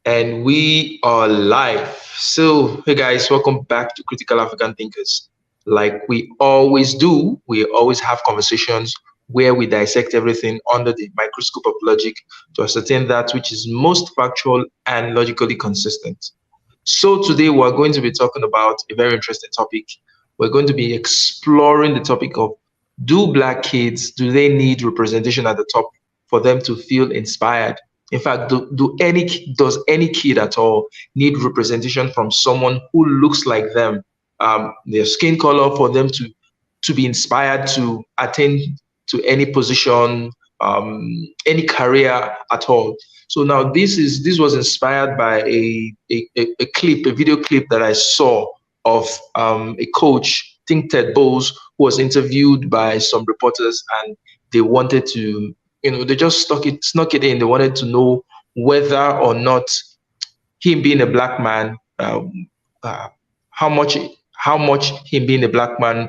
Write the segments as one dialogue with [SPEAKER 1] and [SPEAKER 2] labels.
[SPEAKER 1] And we are live. So, hey guys, welcome back to Critical African Thinkers. Like we always do, we always have conversations where we dissect everything under the microscope of logic to ascertain that which is most factual and logically consistent. So, today we're going to be talking about a very interesting topic. We're going to be exploring the topic of, do Black kids, do they need representation at the top for them to feel inspired? In fact, does any kid at all need representation from someone who looks like them, their skin color, for them to be inspired to attain to any position, any career at all? So now this was inspired by a video clip that I saw of a coach, I think Ted Bowles, who was interviewed by some reporters, and they wanted to, they just snuck it in. They wanted to know whether or not him being a black man, uh, how much how much him being a black man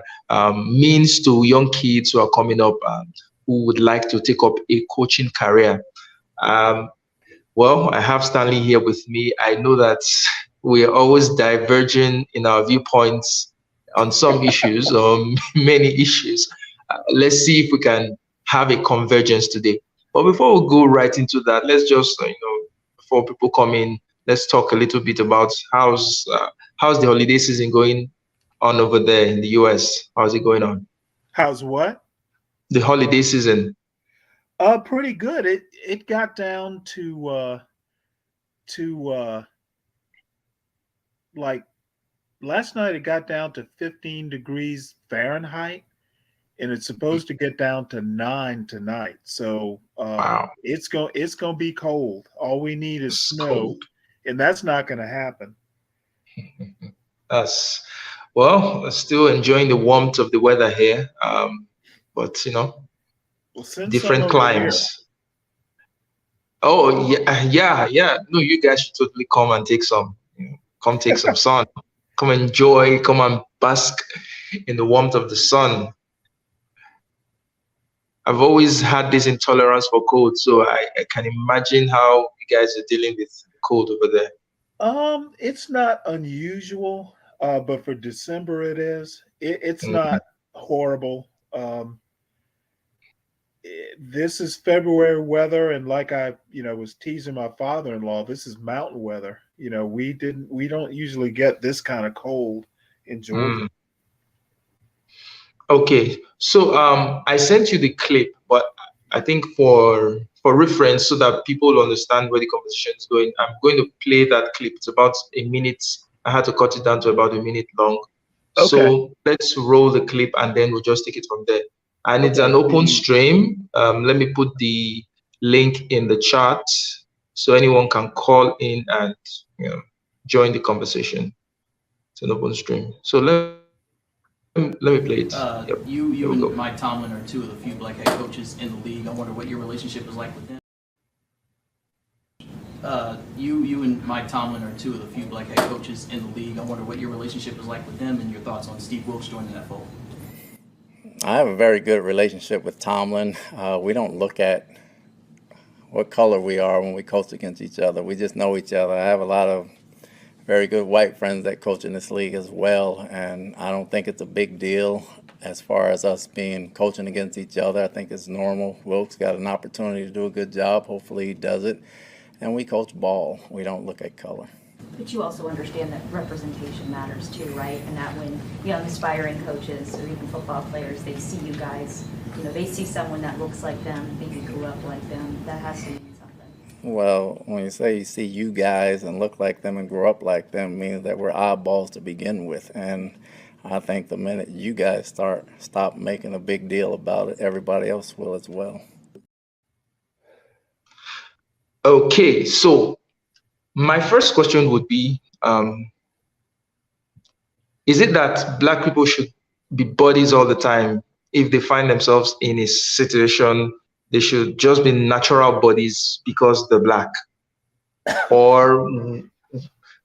[SPEAKER 1] means to young kids who are coming up, who would like to take up a coaching career. Um, well, I have Stanley here with me. I know that we are always diverging in our viewpoints on some issues, or many issues. Let's see if we can have a convergence today. But before we go right into that, let's just, before people come in, let's talk a little bit about how's the holiday season going on over there in the US. How's it going on?
[SPEAKER 2] How's what?
[SPEAKER 1] The holiday season.
[SPEAKER 2] Pretty good. It got down to like last night. It got down to 15 degrees Fahrenheit, and it's supposed to get down to 9 tonight. So
[SPEAKER 1] Wow,
[SPEAKER 2] it's gonna be cold. All we need is
[SPEAKER 1] it's
[SPEAKER 2] snow,
[SPEAKER 1] cold.
[SPEAKER 2] and that's not gonna happen.
[SPEAKER 1] That's well, still enjoying the warmth of the weather here. But
[SPEAKER 2] Well, send some
[SPEAKER 1] different
[SPEAKER 2] over here.
[SPEAKER 1] climes. Oh yeah, yeah, yeah. No, you guys should totally come and take some. Come take some sun. Come enjoy. Come and bask in the warmth of the sun. I've always had this intolerance for cold, so I can imagine how you guys are dealing with the cold over there.
[SPEAKER 2] It's not unusual, but for December it is. It's
[SPEAKER 1] Mhm.
[SPEAKER 2] not horrible. This is February weather, and like I was teasing my father-in-law, this is mountain weather. We don't usually get this kind of cold in Georgia.
[SPEAKER 1] Mm. Okay, so I sent you the clip, but I think for reference, so that people understand where the conversation is going, I'm going to play that clip. It's about a minute. I had to cut it down to about a minute long.
[SPEAKER 2] Okay.
[SPEAKER 1] So let's roll the clip and then we'll just take it from there. And it's
[SPEAKER 2] Okay.
[SPEAKER 1] an open stream. Let me put the link in the chat so anyone can call in and join the conversation. It's an open stream. So let me play it. Yep, here
[SPEAKER 3] You
[SPEAKER 1] we
[SPEAKER 3] and
[SPEAKER 1] go.
[SPEAKER 3] Mike Tomlin are two of the few black head coaches in the league. I wonder what your relationship is like with them. You and Mike Tomlin are two of the few black head coaches in the league. I wonder what your relationship is like with them and your thoughts on Steve Wilkes joining that fold.
[SPEAKER 4] I have a very good relationship with Tomlin. We don't look at what color we are when we coach against each other. We just know each other. I have a lot of very good white friends that coach in this league as well, and I don't think it's a big deal as far as us being coaching against each other. I think it's normal. Wilkes got an opportunity to do a good job. Hopefully he does it. And we coach ball. We don't look at color.
[SPEAKER 5] But you also understand that representation matters too, right? And that when young aspiring coaches or even football players, they see you guys, they see someone that looks like them, maybe grew up like them, that has to mean something.
[SPEAKER 4] Well, when you say you see you guys and look like them and grow up like them, means that we're oddballs to begin with. And I think the minute you guys stop making a big deal about it, everybody else will as well.
[SPEAKER 1] Okay, so my first question would be, is it that black people should be buddies all the time? If they find themselves in a situation, they should just be natural buddies because they're black? Or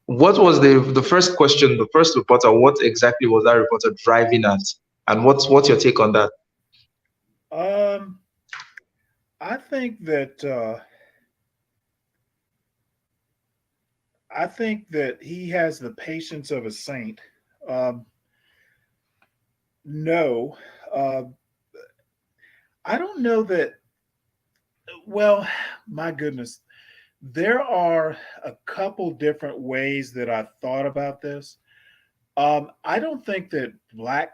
[SPEAKER 1] what was the first question, the first reporter, what exactly was that reporter driving at? And what's your take on that?
[SPEAKER 2] Um, I think that I think that he has the patience of a saint. Um, no, uh, I don't know that. Well, my goodness, there are a couple different ways that I've thought about this. I don't think that black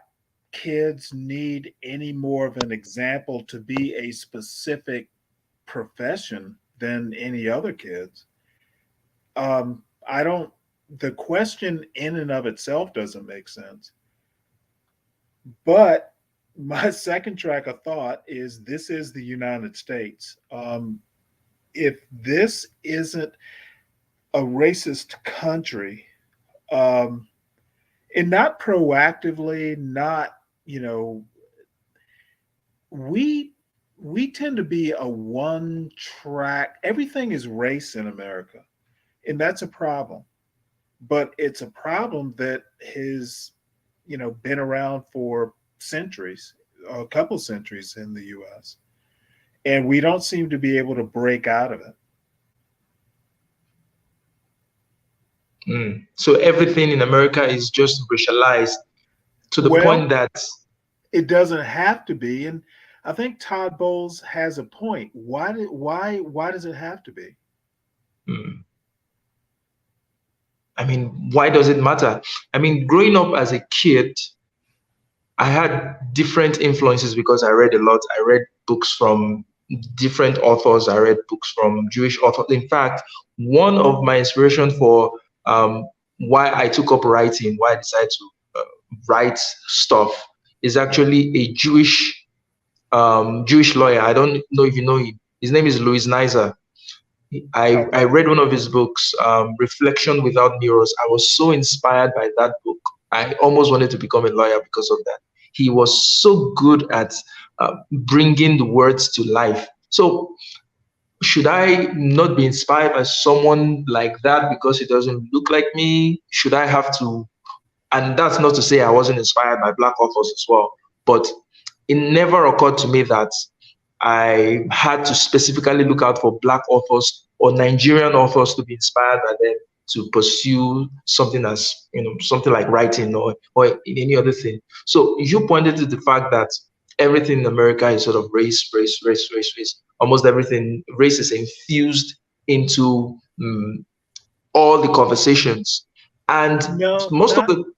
[SPEAKER 2] kids need any more of an example to be a specific profession than any other kids. I don't, the question in and of itself doesn't make sense. But my second track of thought is this is the United States. If this isn't a racist country, um, and not proactively, not, you know, we we tend to be a one track, everything is race in America, and that's a problem. But it's a problem that has, been around for centuries, a couple centuries in the US, and we don't seem to be able to break out of it.
[SPEAKER 1] So everything in America is just racialized to the
[SPEAKER 2] Well,
[SPEAKER 1] point that
[SPEAKER 2] it doesn't have to be, and I think Todd Bowles has a point. Why does it have to be?
[SPEAKER 1] mm, I mean, why does it matter? I mean, growing up as a kid, I had different influences because I read a lot. I read books from different authors. I read books from Jewish authors. In fact, one of my inspiration for why I took up writing, why I decided to write stuff, is actually a Jewish lawyer. I don't know if you know him. His name is Louis Nizer. I read one of his books, Reflection Without Mirrors. I was so inspired by that book. I almost wanted to become a lawyer because of that. He was so good at bringing the words to life. So, should I not be inspired by someone like that because he doesn't look like me? Should I have to? And that's not to say I wasn't inspired by black authors as well, but it never occurred to me that I had to specifically look out for black authors or Nigerian authors to be inspired by them to pursue something as something like writing or any other thing. So you pointed to the fact that everything in America is sort of race, race, race, race, race. Almost everything race is infused into all the conversations, and
[SPEAKER 2] No,
[SPEAKER 1] most of
[SPEAKER 2] not
[SPEAKER 1] the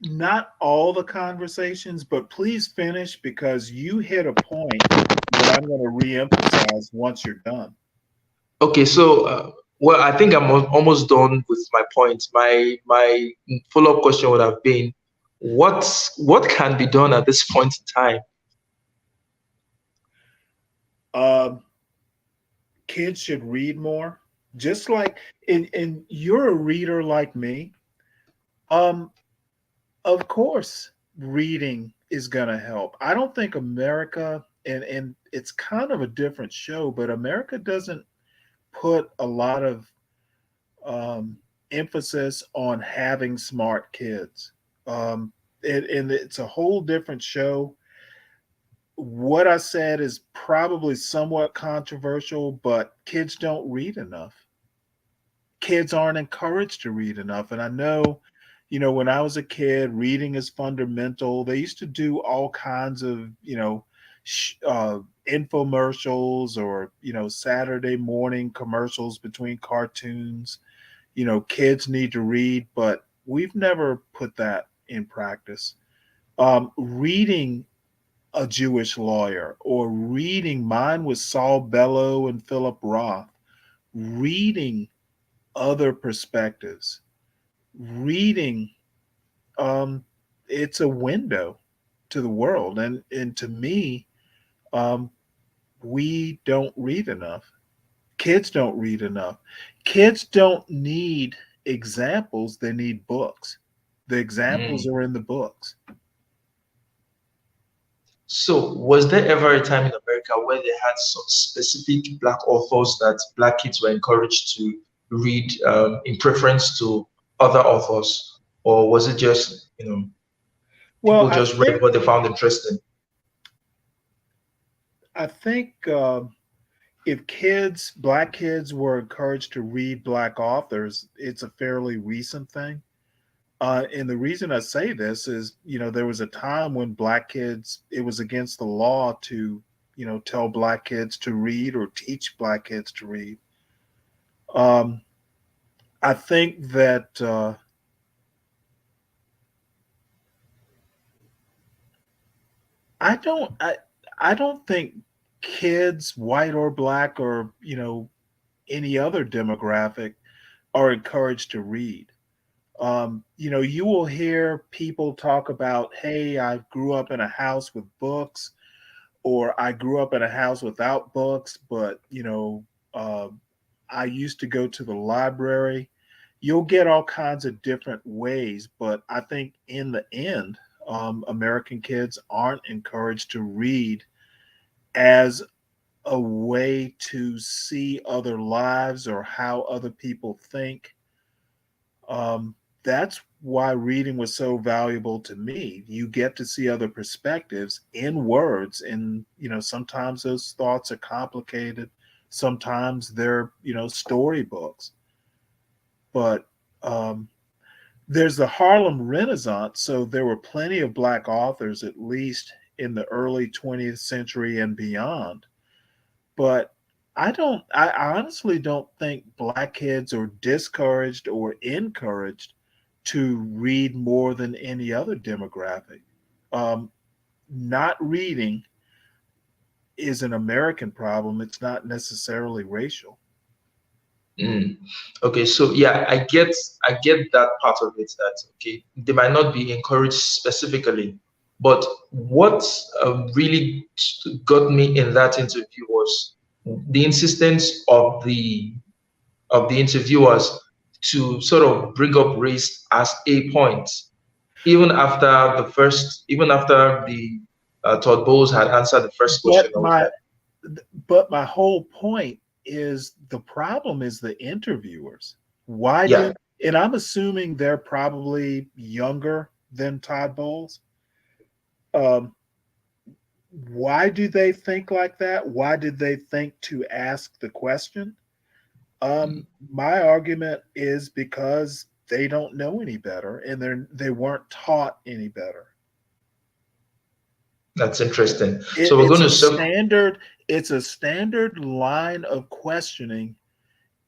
[SPEAKER 2] not all the conversations, but please finish because you hit a point that I'm going to reemphasize once you're done.
[SPEAKER 1] Okay, so well, I think I'm almost done with my point. My follow-up question would have been, what can be done at this point in time?
[SPEAKER 2] Um, Kids should read more, just like, and you're a reader like me. Um, of course, reading is going to help. I don't think America, and it's kind of a different show, but America doesn't put a lot of emphasis on having smart kids. Um, and it's a whole different show. What I said is probably somewhat controversial, but kids don't read enough. Kids aren't encouraged to read enough. And I know, when I was a kid, reading is fundamental. They used to do all kinds of, infomercials or, Saturday morning commercials between cartoons. Kids need to read, but we've never put that in practice. Reading a Jewish lawyer or reading, mine was Saul Bellow and Philip Roth, reading other perspectives, reading, um, it's a window to the world. And to me, um, we don't read enough. Kids don't read enough. Kids don't need examples, they need books. The examples
[SPEAKER 1] Mm.
[SPEAKER 2] are in the books.
[SPEAKER 1] So, was there ever a time in America where they had some specific black authors that black kids were encouraged to read in preference to other authors, or was it just
[SPEAKER 2] Well,
[SPEAKER 1] people just read what they found interesting?
[SPEAKER 2] I think if black kids were encouraged to read black authors, it's a fairly recent thing. And the reason I say this is, there was a time when black kids, it was against the law to, tell black kids to read or teach black kids to read. Um, I think that I don't, I don't think kids, white or black or any other demographic, are encouraged to read. You will hear people talk about, hey, I grew up in a house with books, or I grew up in a house without books, but uh, I used to go to the library. You'll get all kinds of different ways, but I think in the end, American kids aren't encouraged to read as a way to see other lives or how other people think. Um, that's why reading was so valuable to me. You get to see other perspectives in words, and sometimes those thoughts are complicated. Sometimes they're storybooks. But there's the Harlem Renaissance, so there were plenty of black authors, at least in the early 20th century and beyond. But I honestly don't think black kids are discouraged or encouraged to read more than any other demographic. Um, Not reading is an American problem. It's not necessarily racial.
[SPEAKER 1] Mm. Okay, so yeah, I get that part of it. That okay, they might not be encouraged specifically, but what really got me in that interview was the insistence of the interviewers to sort of bring up race as a point, even after the Todd Bowles had answered the first question.
[SPEAKER 2] But
[SPEAKER 1] I was
[SPEAKER 2] my
[SPEAKER 1] like,
[SPEAKER 2] but my whole point is the problem is the interviewers. Why
[SPEAKER 1] yeah.
[SPEAKER 2] do and I'm assuming they're probably younger than Todd Bowles. Um, why do they think like that? Why did they think to ask the question? My argument is because they don't know any better and they weren't taught any better.
[SPEAKER 1] That's interesting.
[SPEAKER 2] It,
[SPEAKER 1] So we're
[SPEAKER 2] it's
[SPEAKER 1] going to
[SPEAKER 2] a
[SPEAKER 1] circle.
[SPEAKER 2] standard it's a standard line of questioning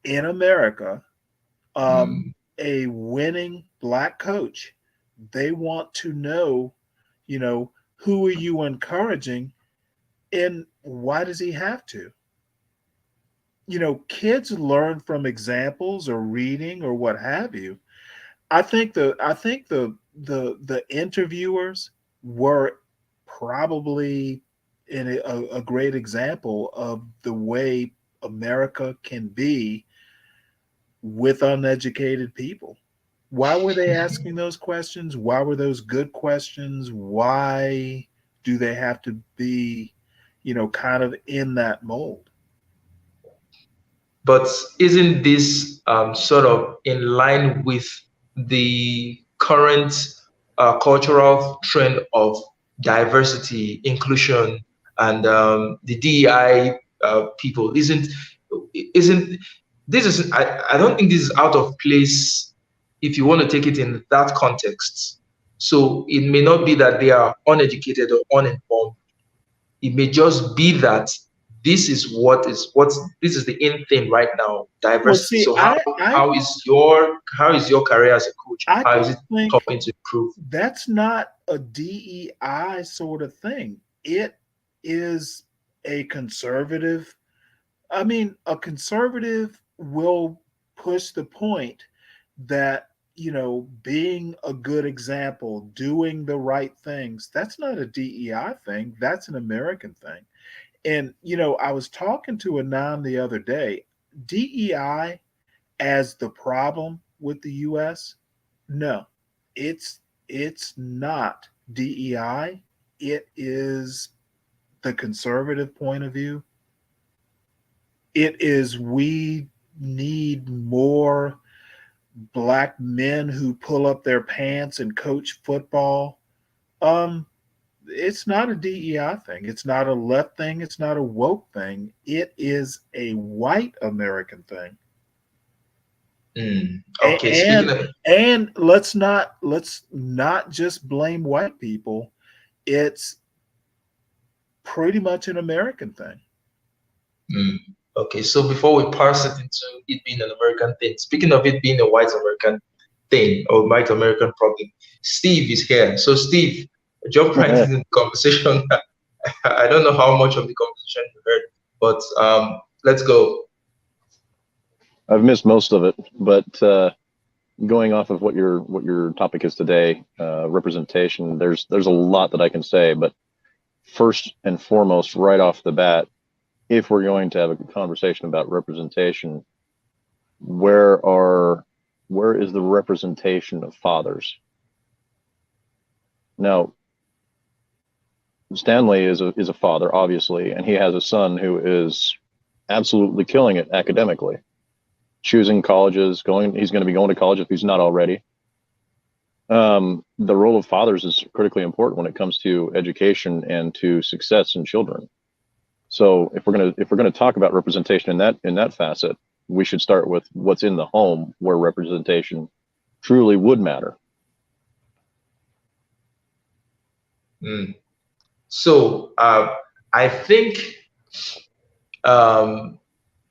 [SPEAKER 2] in America. Um, a winning black coach, they want to know, who are you encouraging and why does he have to? Kids learn from examples or reading or what have you. I think the interviewers were probably in a great example of the way America can be with uneducated people. Why were they asking those questions? Why were those good questions? Why do they have to be, kind of in that mold?
[SPEAKER 1] But isn't this sort of in line with the current cultural trend of diversity, inclusion, and the DEI people? Isn't this is I don't think this is out of place if you want to take it in that context. So it may not be that they are uneducated or uninformed. It may just be that this is the in thing right now,
[SPEAKER 2] Well,
[SPEAKER 1] diversity.
[SPEAKER 2] see,
[SPEAKER 1] So how is your career as a coach?
[SPEAKER 2] I
[SPEAKER 1] How is
[SPEAKER 2] don't
[SPEAKER 1] it
[SPEAKER 2] think
[SPEAKER 1] helping to improve?
[SPEAKER 2] that's not a DEI sort of thing. It is a conservative. I mean, a conservative will push the point that, being a good example, doing the right things, that's not a DEI thing. That's an American thing. And, I was talking to a non the other day. DEI as the problem with the US, no, it's it's not DEI. It is the conservative point of view. It is we need more black men who pull up their pants and coach football. Um, it's not a DEI thing. It's not a left thing. It's not a woke thing. It is a white American thing.
[SPEAKER 1] Mm.
[SPEAKER 2] A-
[SPEAKER 1] Okay, speaking
[SPEAKER 2] And
[SPEAKER 1] of,
[SPEAKER 2] and let's not just blame white people. It's pretty much an American thing.
[SPEAKER 1] mm, okay, so before we parse it into it being an American thing, speaking of it being a white American thing or white American problem, Steve is here. So, Steve, jump right into the conversation. I don't know how much of the conversation you heard, but let's go.
[SPEAKER 6] I've missed most of it, but going off of what your topic is today, representation. There's a lot that I can say, but first and foremost, right off the bat, if we're going to have a conversation about representation, where are where is the representation of fathers? Now, Stanley is a father, obviously, and he has a son who is absolutely killing it academically, choosing colleges, he's going to be going to college if he's not already. The role of fathers is critically important when it comes to education and to success in children. So if we're gonna talk about representation in that facet, we should start with what's in the home where representation truly would matter.
[SPEAKER 1] Mm. So, I think, um,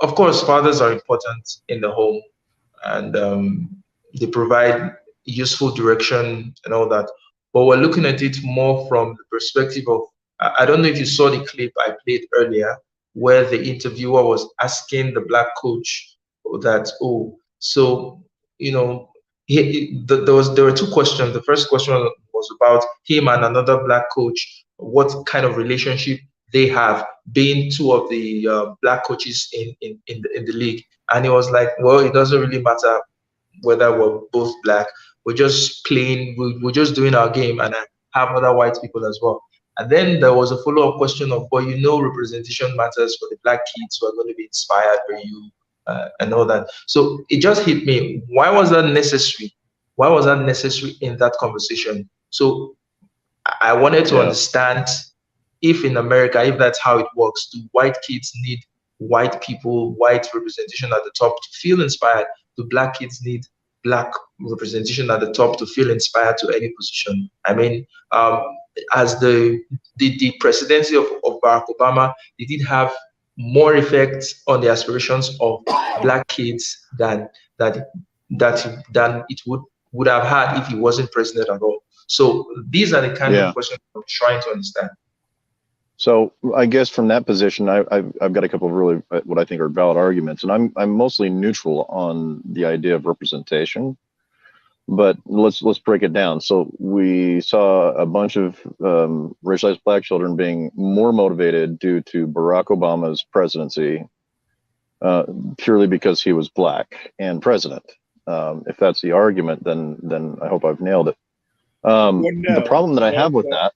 [SPEAKER 1] of course, fathers are important in the home, and they provide useful direction and all that. But we're looking at it more from the perspective of, I don't know if you saw the clip I played earlier, where the interviewer was asking the black coach that, oh, so, you know, there were two questions. The first question was about him and another black coach, what kind of relationship they have, being two of the black coaches in the league. And he was like, well, it doesn't really matter whether we're both black. We're just playing, we're just doing our game, and I have other white people as well. And then there was a follow-up question of, well, representation matters for the black kids who are going to be inspired by you, and all that. So it just hit me. Why was that necessary? Why was that necessary in that conversation? So I wanted to
[SPEAKER 6] Yeah.
[SPEAKER 1] understand if in America, if that's how it works, do white kids need white people, white representation at the top to feel inspired? Do black kids need black representation at the top to feel inspired to any position? I mean, as the presidency of Barack Obama, did it have more effect on the aspirations of black kids that than it would have had if he wasn't president at all? So these are the kind of
[SPEAKER 6] Yeah.
[SPEAKER 1] questions I'm trying to understand.
[SPEAKER 6] So I guess from that position, I've got a couple of really what I think are valid arguments, and I'm mostly neutral on the idea of representation. But let's break it down. So we saw a bunch of racialized black children being more motivated due to Barack Obama's presidency, purely because he was black and president. If that's the argument, then I hope I've nailed it.
[SPEAKER 2] Well,
[SPEAKER 6] The
[SPEAKER 2] no,
[SPEAKER 6] problem that I have with that,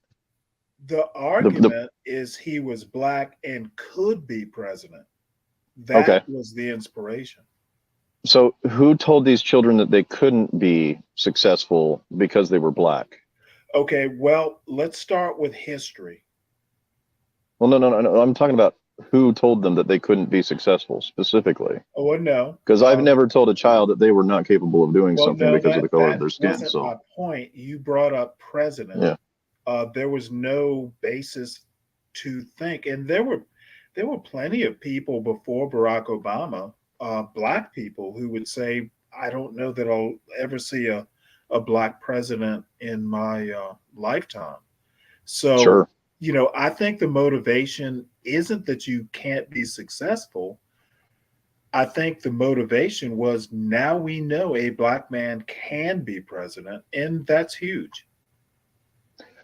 [SPEAKER 2] the argument is he was black and could be president. That
[SPEAKER 6] Okay.
[SPEAKER 2] was the inspiration.
[SPEAKER 6] so who told these children that they couldn't be successful because they were black?
[SPEAKER 2] Okay, well, let's start with history.
[SPEAKER 6] Well, no. I'm talking about who told them that they couldn't be successful specifically.
[SPEAKER 2] Oh, no.
[SPEAKER 6] Because I've never told a child that they were not capable of doing
[SPEAKER 2] Well,
[SPEAKER 6] something
[SPEAKER 2] no,
[SPEAKER 6] because of the color of their
[SPEAKER 2] that
[SPEAKER 6] skin.
[SPEAKER 2] wasn't
[SPEAKER 6] So
[SPEAKER 2] my point. You brought up president.
[SPEAKER 6] yeah,
[SPEAKER 2] There was no basis to think, and there were plenty of people before Barack Obama, black people, who would say, "I don't know that I'll ever see a black president in my lifetime." So,
[SPEAKER 6] sure.
[SPEAKER 2] I think the motivation isn't that you can't be successful. I think the motivation was now we know a black man can be president, and that's huge.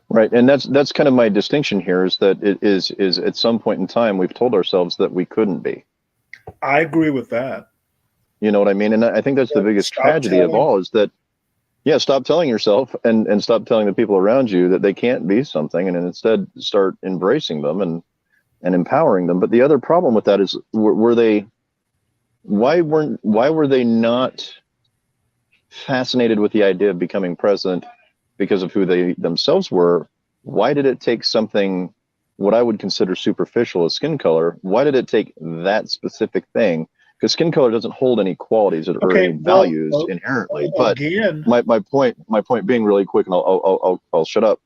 [SPEAKER 6] Right, and that's kind of my distinction here is that it is at some point in time we've told ourselves that we couldn't be.
[SPEAKER 2] I agree with that.
[SPEAKER 6] You know what I mean? And I think that's the biggest
[SPEAKER 2] Stop
[SPEAKER 6] tragedy of
[SPEAKER 2] telling-
[SPEAKER 6] all is that, yeah, stop telling yourself and stop telling the people around you that they can't be something, and instead start embracing them and empowering them. But the other problem with that is, why were they not fascinated with the idea of becoming president because of who they themselves were why did it take something, what I would consider superficial as skin color, why did it take that specific thing? Because skin color doesn't hold any qualities or any values inherently. But
[SPEAKER 2] again,
[SPEAKER 6] my point being really quick, and I'll shut up.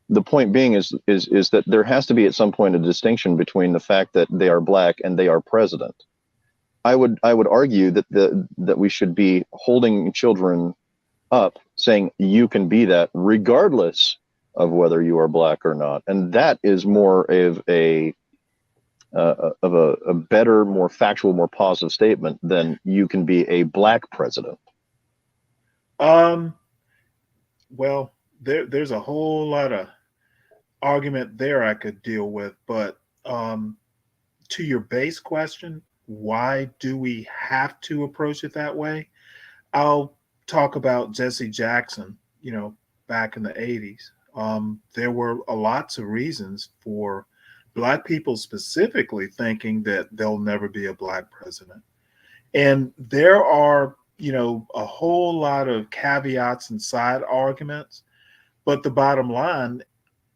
[SPEAKER 6] The point being is that there has to be at some point a distinction between the fact that they are black and they are president. I would argue that that we should be holding children up, saying you can be that regardless of whether you are black or not, and that is more of a better, more factual, more positive statement than you can be a black president.
[SPEAKER 2] Well, there's a whole lot of argument there I could deal with, but to your base question, why do we have to approach it that way? I'll talk about Jesse Jackson, back in the 80s. There were lots of reasons for black people specifically thinking that there'll never be a black president. And there are, a whole lot of caveats and side arguments. But the bottom line,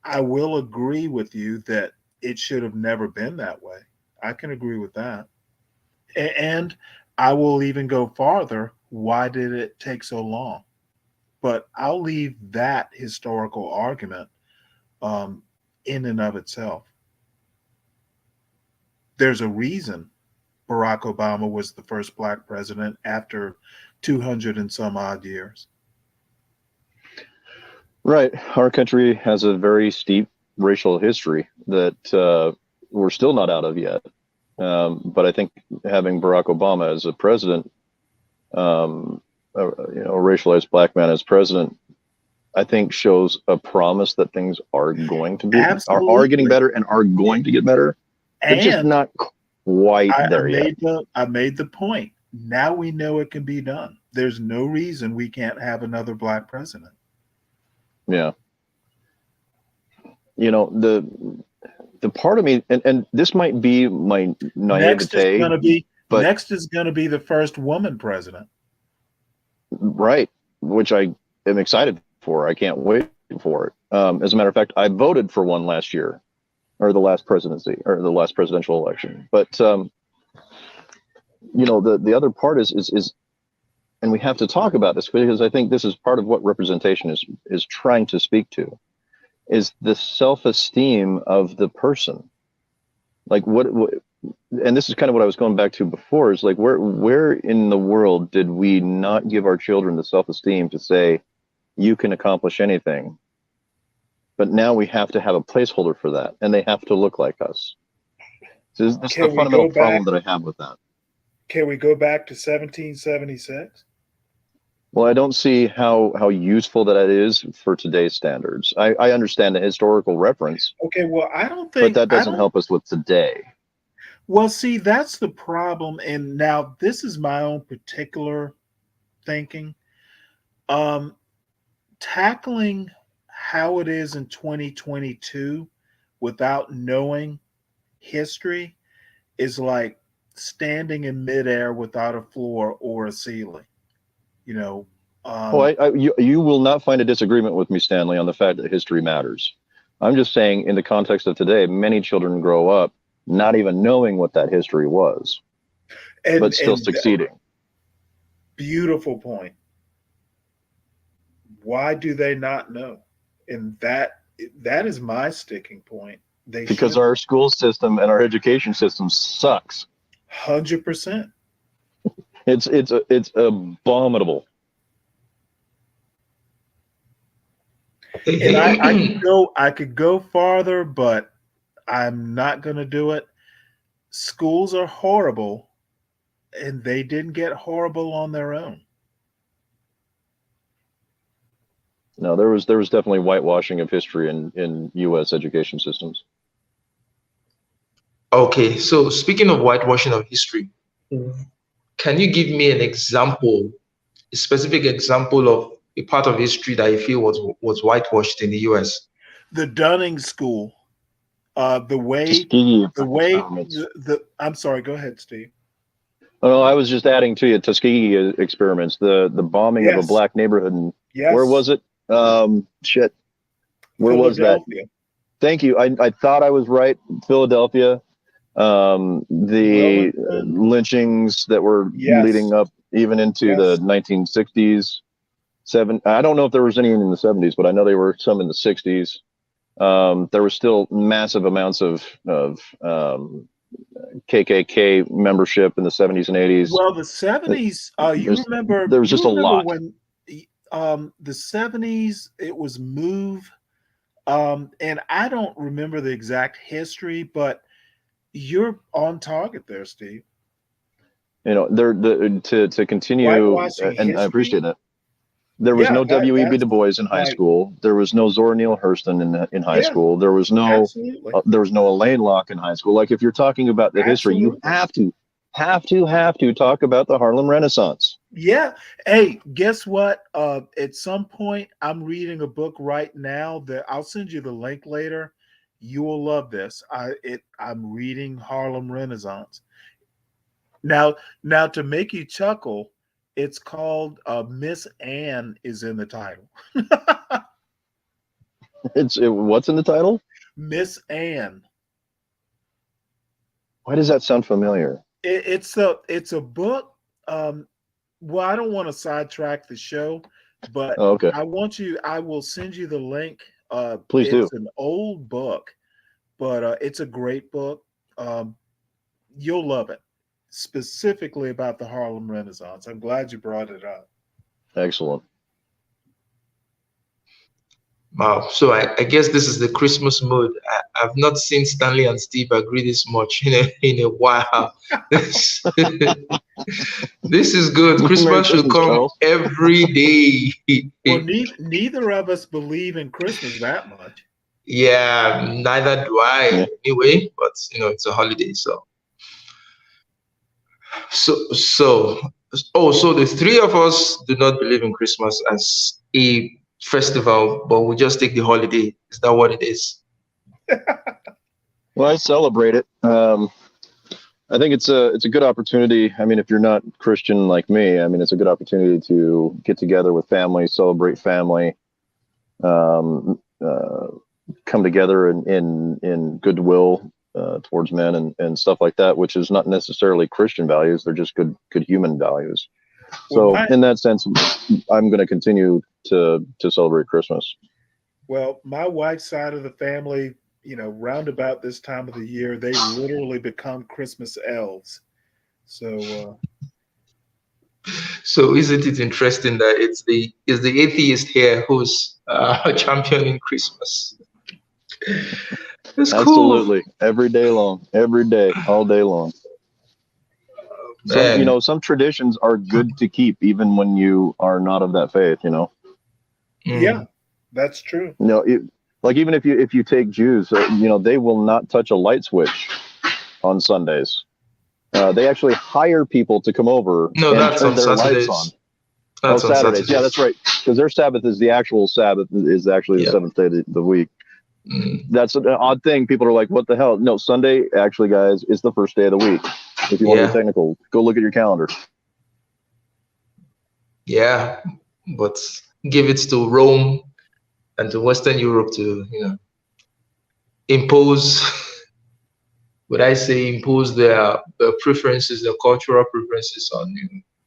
[SPEAKER 2] I will agree with you that it should have never been that way. I can agree with that. And I will even go farther. Why did it take so long? But I'll leave that historical argument in and of itself. There's a reason Barack Obama was the first black president after 200 and some odd years.
[SPEAKER 6] Right. Our country has a very steep racial history that we're still not out of yet. But I think having Barack Obama as a president, a racialized black man as president, I think shows a promise that things are going to be are getting better and are going to get better. They're just not quite there yet.
[SPEAKER 2] I made the point. Now we know it can be done. There's no reason we can't have another black president.
[SPEAKER 6] Yeah. The part of me, and this might be my naivete. Next is going to be the first woman president. Right. Which I am excited for. I can't wait for it. As a matter of fact, I voted for one last year, or the last presidency, or the last presidential election. But the other part is, and we have to talk about this because I think this is part of what representation is trying to speak to, is the self-esteem of the person. Like what, and this is kind of what I was going back to before, is like where in the world did we not give our children the self-esteem to say, you can accomplish anything? But now we have to have a placeholder for that, and they have to look like us. So this is the fundamental problem that I have with that.
[SPEAKER 2] Can we go back to 1776?
[SPEAKER 6] Well, I don't see how useful that is for today's standards. I understand the historical reference.
[SPEAKER 2] Okay, well, I don't think...
[SPEAKER 6] But that doesn't help us with today.
[SPEAKER 2] Well, see, that's the problem. And now this is my own particular thinking. Tackling how it is in 2022 without knowing history is like standing in midair without a floor or a ceiling. You will not find a disagreement with me, Stanley, on the fact that history matters. I'm just saying, in the context of today, many children grow up not even knowing what that history was, but still succeeding. Beautiful point. Why do they not know? And that is my sticking point.
[SPEAKER 6] Because our school system and our education system sucks.
[SPEAKER 2] 100%.
[SPEAKER 6] It's abominable.
[SPEAKER 2] And I could go farther, but I'm not going to do it. Schools are horrible, and they didn't get horrible on their own.
[SPEAKER 6] No, there was definitely whitewashing of history in U.S. education systems.
[SPEAKER 1] Okay, so speaking of whitewashing of history, can you give me an example, a specific example of a part of history that you feel was whitewashed in the U.S.?
[SPEAKER 2] The Dunning School, I'm sorry, go ahead, Steve.
[SPEAKER 6] Oh, I was just adding to you Tuskegee experiments, the bombing of a black neighborhood. Where was it? Where was that?
[SPEAKER 2] Philadelphia.
[SPEAKER 6] Thank you. I thought I was right. Philadelphia. The
[SPEAKER 2] Wellington.
[SPEAKER 6] lynchings that were
[SPEAKER 2] Yes.
[SPEAKER 6] leading up even into the
[SPEAKER 2] Yes.
[SPEAKER 6] 1960s. I don't know if there was any in the 70s, but I know there were some in the 60s. There was still massive amounts of KKK membership in the 70s and 80s.
[SPEAKER 2] Well, the 70s,
[SPEAKER 6] There was just
[SPEAKER 2] you
[SPEAKER 6] a
[SPEAKER 2] remember
[SPEAKER 6] lot.
[SPEAKER 2] when the 70s, it was MOVE. And I don't remember the exact history, but you're on target there, Steve.
[SPEAKER 6] To continue,
[SPEAKER 2] Whitewashing
[SPEAKER 6] and I appreciate
[SPEAKER 2] history.
[SPEAKER 6] that. There was
[SPEAKER 2] Yeah,
[SPEAKER 6] no W.E.B.
[SPEAKER 2] that's
[SPEAKER 6] Du Bois in high
[SPEAKER 2] like,
[SPEAKER 6] school. There was no Zora Neale Hurston in high
[SPEAKER 2] yeah,
[SPEAKER 6] school.
[SPEAKER 2] absolutely.
[SPEAKER 6] There was no Elaine Locke in high school. Like if you're talking about the history, you
[SPEAKER 2] Absolutely.
[SPEAKER 6] have to talk about the Harlem Renaissance.
[SPEAKER 2] Yeah. Hey, guess what? At some point, I'm reading a book right now that I'll send you the link later. You will love this. I'm reading Harlem Renaissance. Now to make you chuckle, it's called Miss Anne is in the title.
[SPEAKER 6] What's in the title?
[SPEAKER 2] Miss Anne.
[SPEAKER 6] Why does that sound familiar?
[SPEAKER 2] It's a book. Well, I don't want to sidetrack the show, but
[SPEAKER 6] Oh, okay,
[SPEAKER 2] I will send you the link.
[SPEAKER 6] please do.
[SPEAKER 2] It's an old book, but it's a great book. Um, you'll love it. Specifically about the Harlem Renaissance. I'm glad you brought it up.
[SPEAKER 6] Excellent.
[SPEAKER 1] Wow. So I guess this is the Christmas mood. I've not seen Stanley and Steve agree this much in a while. This, this is good.
[SPEAKER 6] Merry
[SPEAKER 1] Christmas should
[SPEAKER 6] Christmas,
[SPEAKER 1] come
[SPEAKER 6] Charles.
[SPEAKER 1] every day.
[SPEAKER 2] Well, neither of us believe in Christmas that much.
[SPEAKER 1] Yeah, neither do
[SPEAKER 6] Yeah.
[SPEAKER 1] I anyway, but it's a holiday, so so the three of us do not believe in Christmas as a festival, but we just take the holiday. Is that what it is?
[SPEAKER 6] Well, I celebrate it. I think it's a good opportunity. I mean, if you're not Christian like me, I mean, it's a good opportunity to get together with family, celebrate family, um, uh, come together in goodwill towards men and stuff like that, which is not necessarily Christian values. They're just good human values.
[SPEAKER 2] Well,
[SPEAKER 6] So in that sense, I'm going to continue to celebrate Christmas.
[SPEAKER 2] my wife's side of the family, round about this time of the year, they literally become Christmas elves. So
[SPEAKER 1] So isn't it interesting that it's the atheist here who's championing Christmas? It's cool,
[SPEAKER 6] Absolutely, every day long, every day, all day long.
[SPEAKER 1] man.
[SPEAKER 6] Some traditions are good to keep even when you are not of that faith.
[SPEAKER 2] yeah,
[SPEAKER 1] Mm,
[SPEAKER 2] that's true.
[SPEAKER 6] Like even if you take Jews, they will not touch a light switch on Sundays. They actually hire people to come over
[SPEAKER 1] no,
[SPEAKER 6] and
[SPEAKER 1] that's
[SPEAKER 6] turn
[SPEAKER 1] on
[SPEAKER 6] their lights on.
[SPEAKER 1] Saturdays.
[SPEAKER 6] Oh,
[SPEAKER 1] That's on
[SPEAKER 6] Saturdays. Yeah, that's
[SPEAKER 1] Saturdays.
[SPEAKER 6] right. Because their Sabbath is the actual Sabbath is actually the
[SPEAKER 1] Yeah.
[SPEAKER 6] seventh day of the week.
[SPEAKER 1] Mm,
[SPEAKER 6] That's an odd thing. People are like, "What the hell?" No, Sunday actually, guys, is the first day of the week. If you want to be
[SPEAKER 1] yeah.
[SPEAKER 6] technical, go look at your calendar.
[SPEAKER 1] Yeah. But give it to Rome and to Western Europe to, impose, would I say, impose their preferences, their cultural preferences on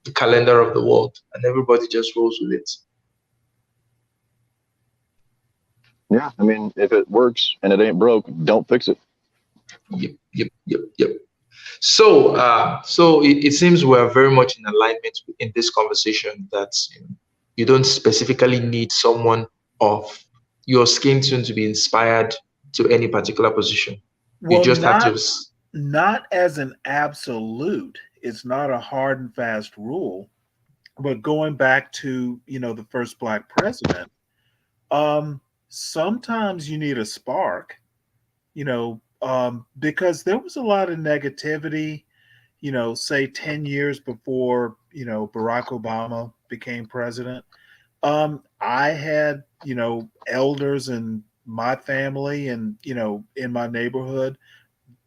[SPEAKER 1] the calendar of the world, and everybody just rolls with it.
[SPEAKER 6] Yeah, I mean, if it works and it ain't broke, don't fix it.
[SPEAKER 1] Yep. So it seems we're very much in alignment in this conversation that you don't specifically need someone of your skin tone to be inspired to any particular position. You
[SPEAKER 2] Well,
[SPEAKER 1] just have to.
[SPEAKER 2] not as an absolute. It's not a hard and fast rule. But going back to the first black president, sometimes you need a spark. Because there was a lot of negativity. Say 10 years before Barack Obama became president. I had, elders in my family and, in my neighborhood,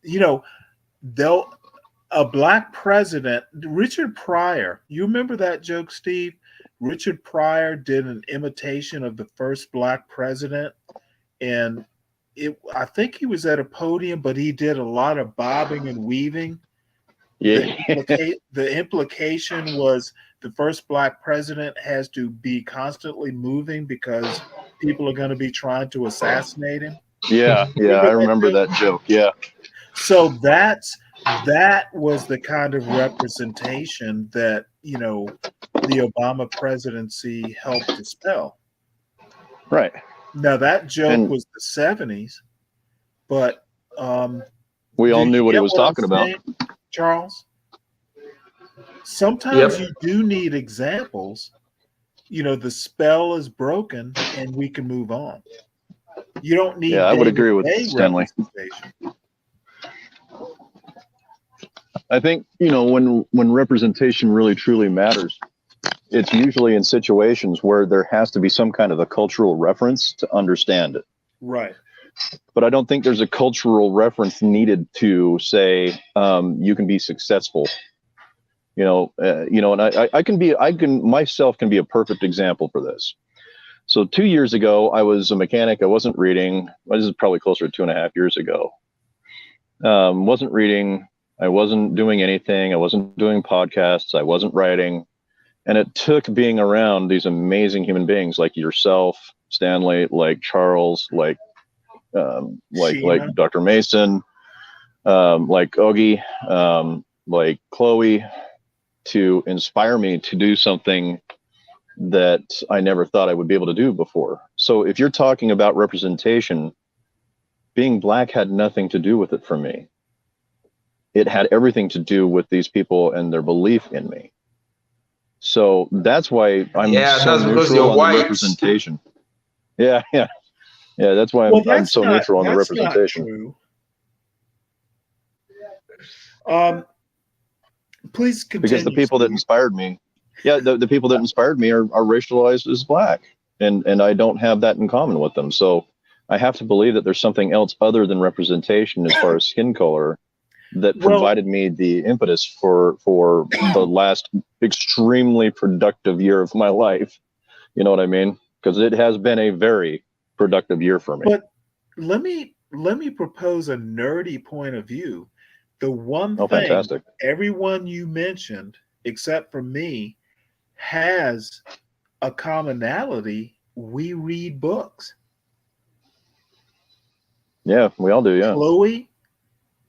[SPEAKER 2] you know, they'll, a black president, Richard Pryor, you remember that joke, Steve? Richard Pryor did an imitation of the first black president, and I think he was at a podium, but he did a lot of bobbing and weaving.
[SPEAKER 6] Yeah.
[SPEAKER 2] The implication was the first black president has to be constantly moving because people are going to be trying to assassinate him.
[SPEAKER 6] Yeah. I remember that joke. Yeah.
[SPEAKER 2] So that was the kind of representation that, the Obama presidency helped dispel.
[SPEAKER 6] Right.
[SPEAKER 2] Now that joke
[SPEAKER 6] And
[SPEAKER 2] was the 70s, but
[SPEAKER 6] we
[SPEAKER 2] do
[SPEAKER 6] all knew
[SPEAKER 2] you
[SPEAKER 6] what he
[SPEAKER 2] get
[SPEAKER 6] was
[SPEAKER 2] what I'm
[SPEAKER 6] talking about.
[SPEAKER 2] saying, Charles? Sometimes you
[SPEAKER 1] Yep.
[SPEAKER 2] do need examples. The spell is broken and we can move on. You don't
[SPEAKER 6] Yeah,
[SPEAKER 2] need
[SPEAKER 6] I would
[SPEAKER 2] day to
[SPEAKER 6] agree with
[SPEAKER 2] day
[SPEAKER 6] Stanley.
[SPEAKER 2] representation.
[SPEAKER 6] I think, when representation really truly matters, it's usually in situations where there has to be some kind of a cultural reference to understand it.
[SPEAKER 2] Right.
[SPEAKER 6] But I don't think there's a cultural reference needed to say you can be successful. And I can myself can be a perfect example for this. So 2 years ago, I was a mechanic. I wasn't reading. This is probably closer to 2.5 years ago. Wasn't reading. I wasn't doing anything. I wasn't doing podcasts. I wasn't writing. And it took being around these amazing human beings like yourself, Stanley, like Charles, like Dr. Mason, like Ogie, like Chloe, to inspire me to do something that I never thought I would be able to do before. So if you're talking about representation, being black had nothing to do with it for me. It had everything to do with these people and their belief in me. So that's why I'm
[SPEAKER 1] Yeah,
[SPEAKER 6] so
[SPEAKER 1] that's because
[SPEAKER 6] neutral
[SPEAKER 1] you're
[SPEAKER 6] on the
[SPEAKER 1] white.
[SPEAKER 6] representation. Yeah. That's why I'm so neutral on the representation.
[SPEAKER 2] Not true. Please continue.
[SPEAKER 6] Because the people that inspired me, the people that inspired me are racialized as black, and I don't have that in common with them. So I have to believe that there's something else other than representation as far as skin color that provided me the impetus for the last extremely productive year of my life. You know what I mean? Because it has been a very productive year for me.
[SPEAKER 2] But let me propose a nerdy point of view. The one thing
[SPEAKER 6] fantastic.
[SPEAKER 2] Everyone you mentioned, except for me, has a commonality. We read books.
[SPEAKER 6] Yeah, we all do, yeah.
[SPEAKER 2] Chloe,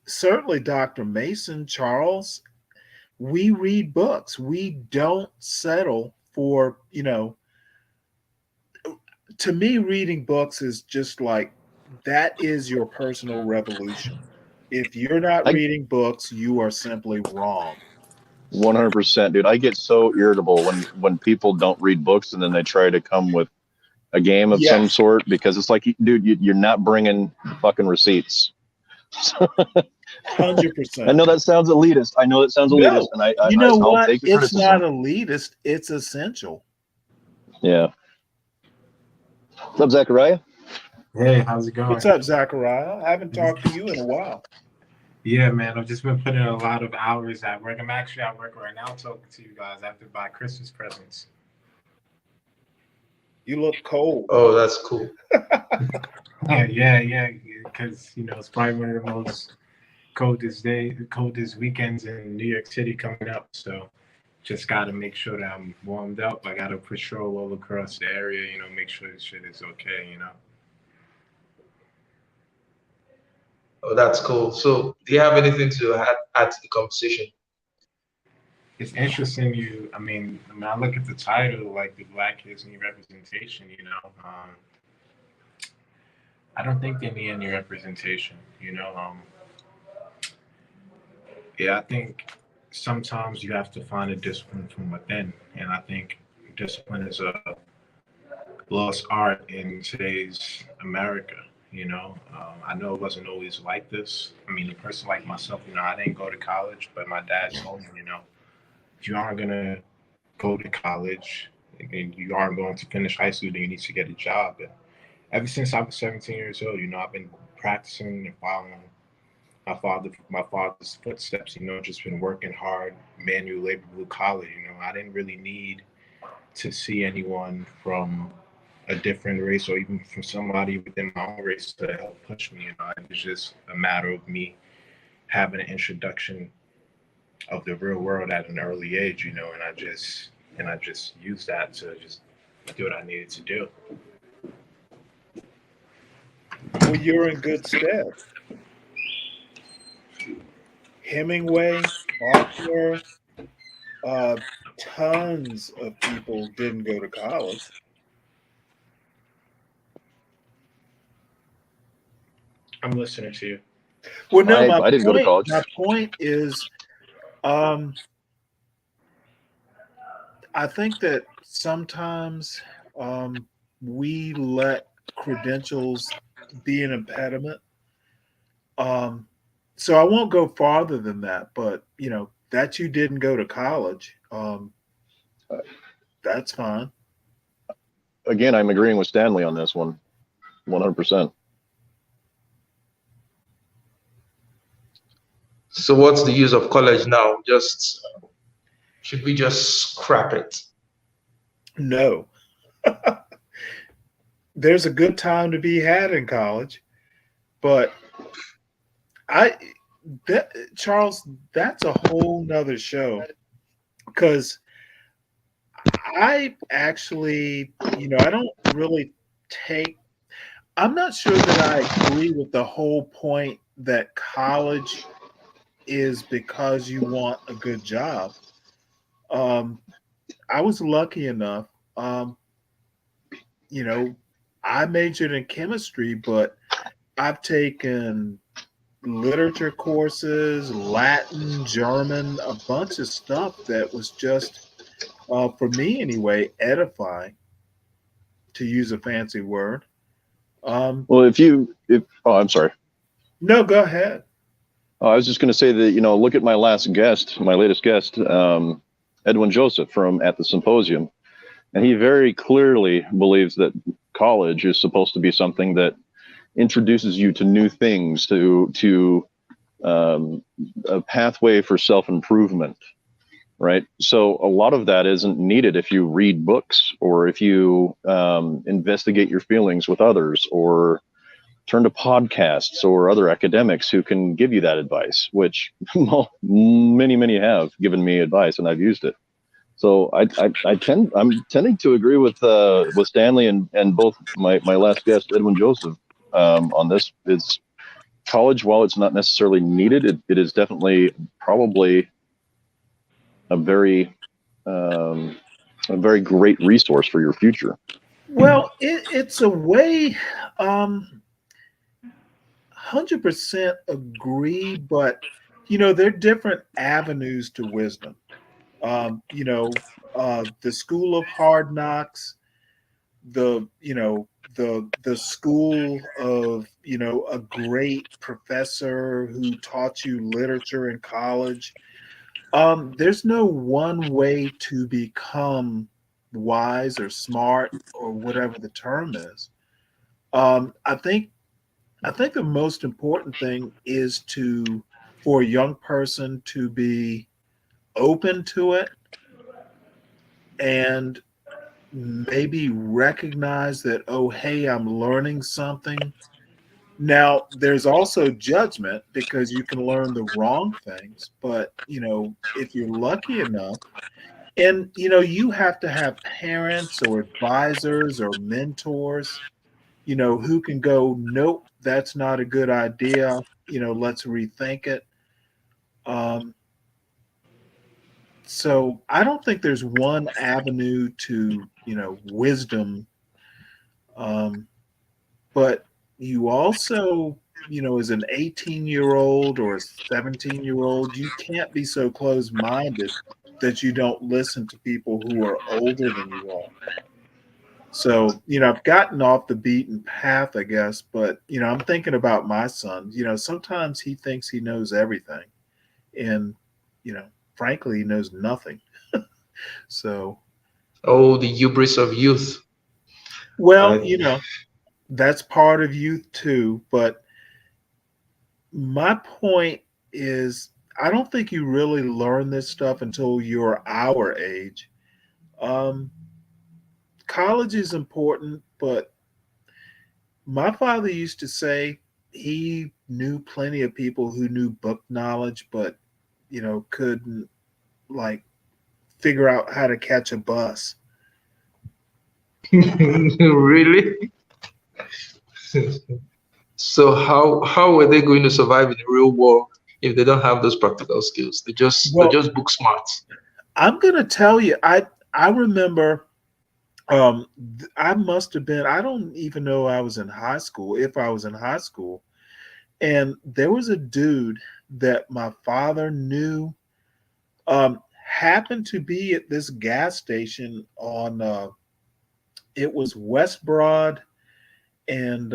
[SPEAKER 2] certainly Dr. Mason, Charles, we read books. We don't settle for, to me, reading books is just like, that is your personal revolution. If you're not reading books, you are simply wrong.
[SPEAKER 6] 100%, dude. I get so irritable when people don't read books and then they try to come with a game of some sort, because it's like, dude, you're not bringing fucking receipts.
[SPEAKER 2] 100%.
[SPEAKER 6] I know that sounds elitist.
[SPEAKER 2] No,
[SPEAKER 6] and I
[SPEAKER 2] you know
[SPEAKER 6] I'll
[SPEAKER 2] what?
[SPEAKER 6] take the
[SPEAKER 2] It's
[SPEAKER 6] criticism.
[SPEAKER 2] not elitist. It's essential.
[SPEAKER 6] Yeah. What's up, Zachariah?
[SPEAKER 7] Hey, how's it going?
[SPEAKER 2] What's up, Zachariah? I haven't talked to you in a while.
[SPEAKER 7] Yeah, man, I've just been putting in a lot of hours at work. I'm actually at work right now talking to you guys. I have to buy Christmas presents.
[SPEAKER 2] You look cold.
[SPEAKER 1] Oh, that's cool.
[SPEAKER 7] Yeah, because it's probably one of the most coldest weekends in New York City coming up. So just got to make sure that I'm warmed up. I got to patrol all across the area, make sure this shit is okay,
[SPEAKER 1] Oh, that's cool. So, do you have anything to add to the conversation?
[SPEAKER 7] It's interesting. I look at the title, like the Black kids need representation. I don't think they need any representation. Yeah, I think sometimes you have to find a discipline from within, and I think discipline is a lost art in today's America. I know it wasn't always like this. A person like myself, I didn't go to college, but my dad told me, if you aren't gonna go to college and you aren't going to finish high school, then you need to get a job. And ever since I was 17 years old, I've been practicing and following my father's footsteps. Just been working hard, manual labor, blue collar. I didn't really need to see anyone from a different race or even from somebody within my own race to help push me. It's just a matter of me having an introduction of the real world at an early age, and I just used that to just do what I needed to do.
[SPEAKER 2] Well, you're in good stead. Hemingway, Faulkner, uh, tons of people didn't go to college.
[SPEAKER 7] I'm listening to you.
[SPEAKER 2] Well, no,
[SPEAKER 6] I didn't go to college.
[SPEAKER 2] my point is, um, I think that sometimes we let credentials be an impediment. Um, so I won't go farther than that, but that you didn't go to college, that's fine.
[SPEAKER 6] Again, I'm agreeing with Stanley on this one, 100%.
[SPEAKER 1] So what's the use of college now? Just should we just scrap it?
[SPEAKER 2] No, there's a good time to be had in college, but I that Charles, that's a whole nother show because I actually, I don't really take. I'm not sure that I agree with the whole point that college is because you want a good job. Um, I was lucky enough. Um, you know, I majored in chemistry, but I've taken literature courses, Latin, German, a bunch of stuff that was just, for me anyway, edifying, to use a fancy word. Um,
[SPEAKER 6] Well, if oh, I'm sorry.
[SPEAKER 2] no, go ahead.
[SPEAKER 6] I was just going to say that, look at my latest guest, Edwin Joseph from at the symposium. And he very clearly believes that college is supposed to be something that introduces you to new things, to a pathway for self-improvement, right? So a lot of that isn't needed if you read books or if you investigate your feelings with others or turn to podcasts or other academics who can give you that advice, which many have given me advice and I've used it. So I'm tending to agree with Stanley and both my last guest Edwin Joseph on this. Is college, while it's not necessarily needed, it is definitely probably a very um, a very great resource for your future.
[SPEAKER 2] Well, it's a way. 100% agree, but there are different avenues to wisdom. The school of hard knocks, the school of a great professor who taught you literature in college. There's no one way to become wise or smart or whatever the term is. I think the most important thing is to for a young person to be open to it and maybe recognize that, oh, hey, I'm learning something. Now, there's also judgment because you can learn the wrong things, but if you're lucky enough, and you have to have parents or advisors or mentors, who can go, nope, that's not a good idea. Let's rethink it. Um, so I don't think there's one avenue to, wisdom. Um, but you also, as an 18-year-old or a 17-year-old, you can't be so close minded that you don't listen to people who are older than you are. So, I've gotten off the beaten path, I guess, but, I'm thinking about my son. Sometimes he thinks he knows everything. And, you know, frankly, he knows nothing. So,
[SPEAKER 1] Oh, the hubris of youth.
[SPEAKER 2] well,
[SPEAKER 1] I,
[SPEAKER 2] that's part of youth too. But my point is, I don't think you really learn this stuff until you're our age. Um, college is important, but my father used to say he knew plenty of people who knew book knowledge, but couldn't like figure out how to catch a bus.
[SPEAKER 1] Really? So how are they going to survive in the real world if they don't have those practical skills? They're
[SPEAKER 2] Well,
[SPEAKER 1] just book smart.
[SPEAKER 2] I'm gonna tell you, I remember I must have been, I don't even know I was in high school, if I was in high school, and there was a dude that my father knew, happened to be at this gas station on it was West Broad and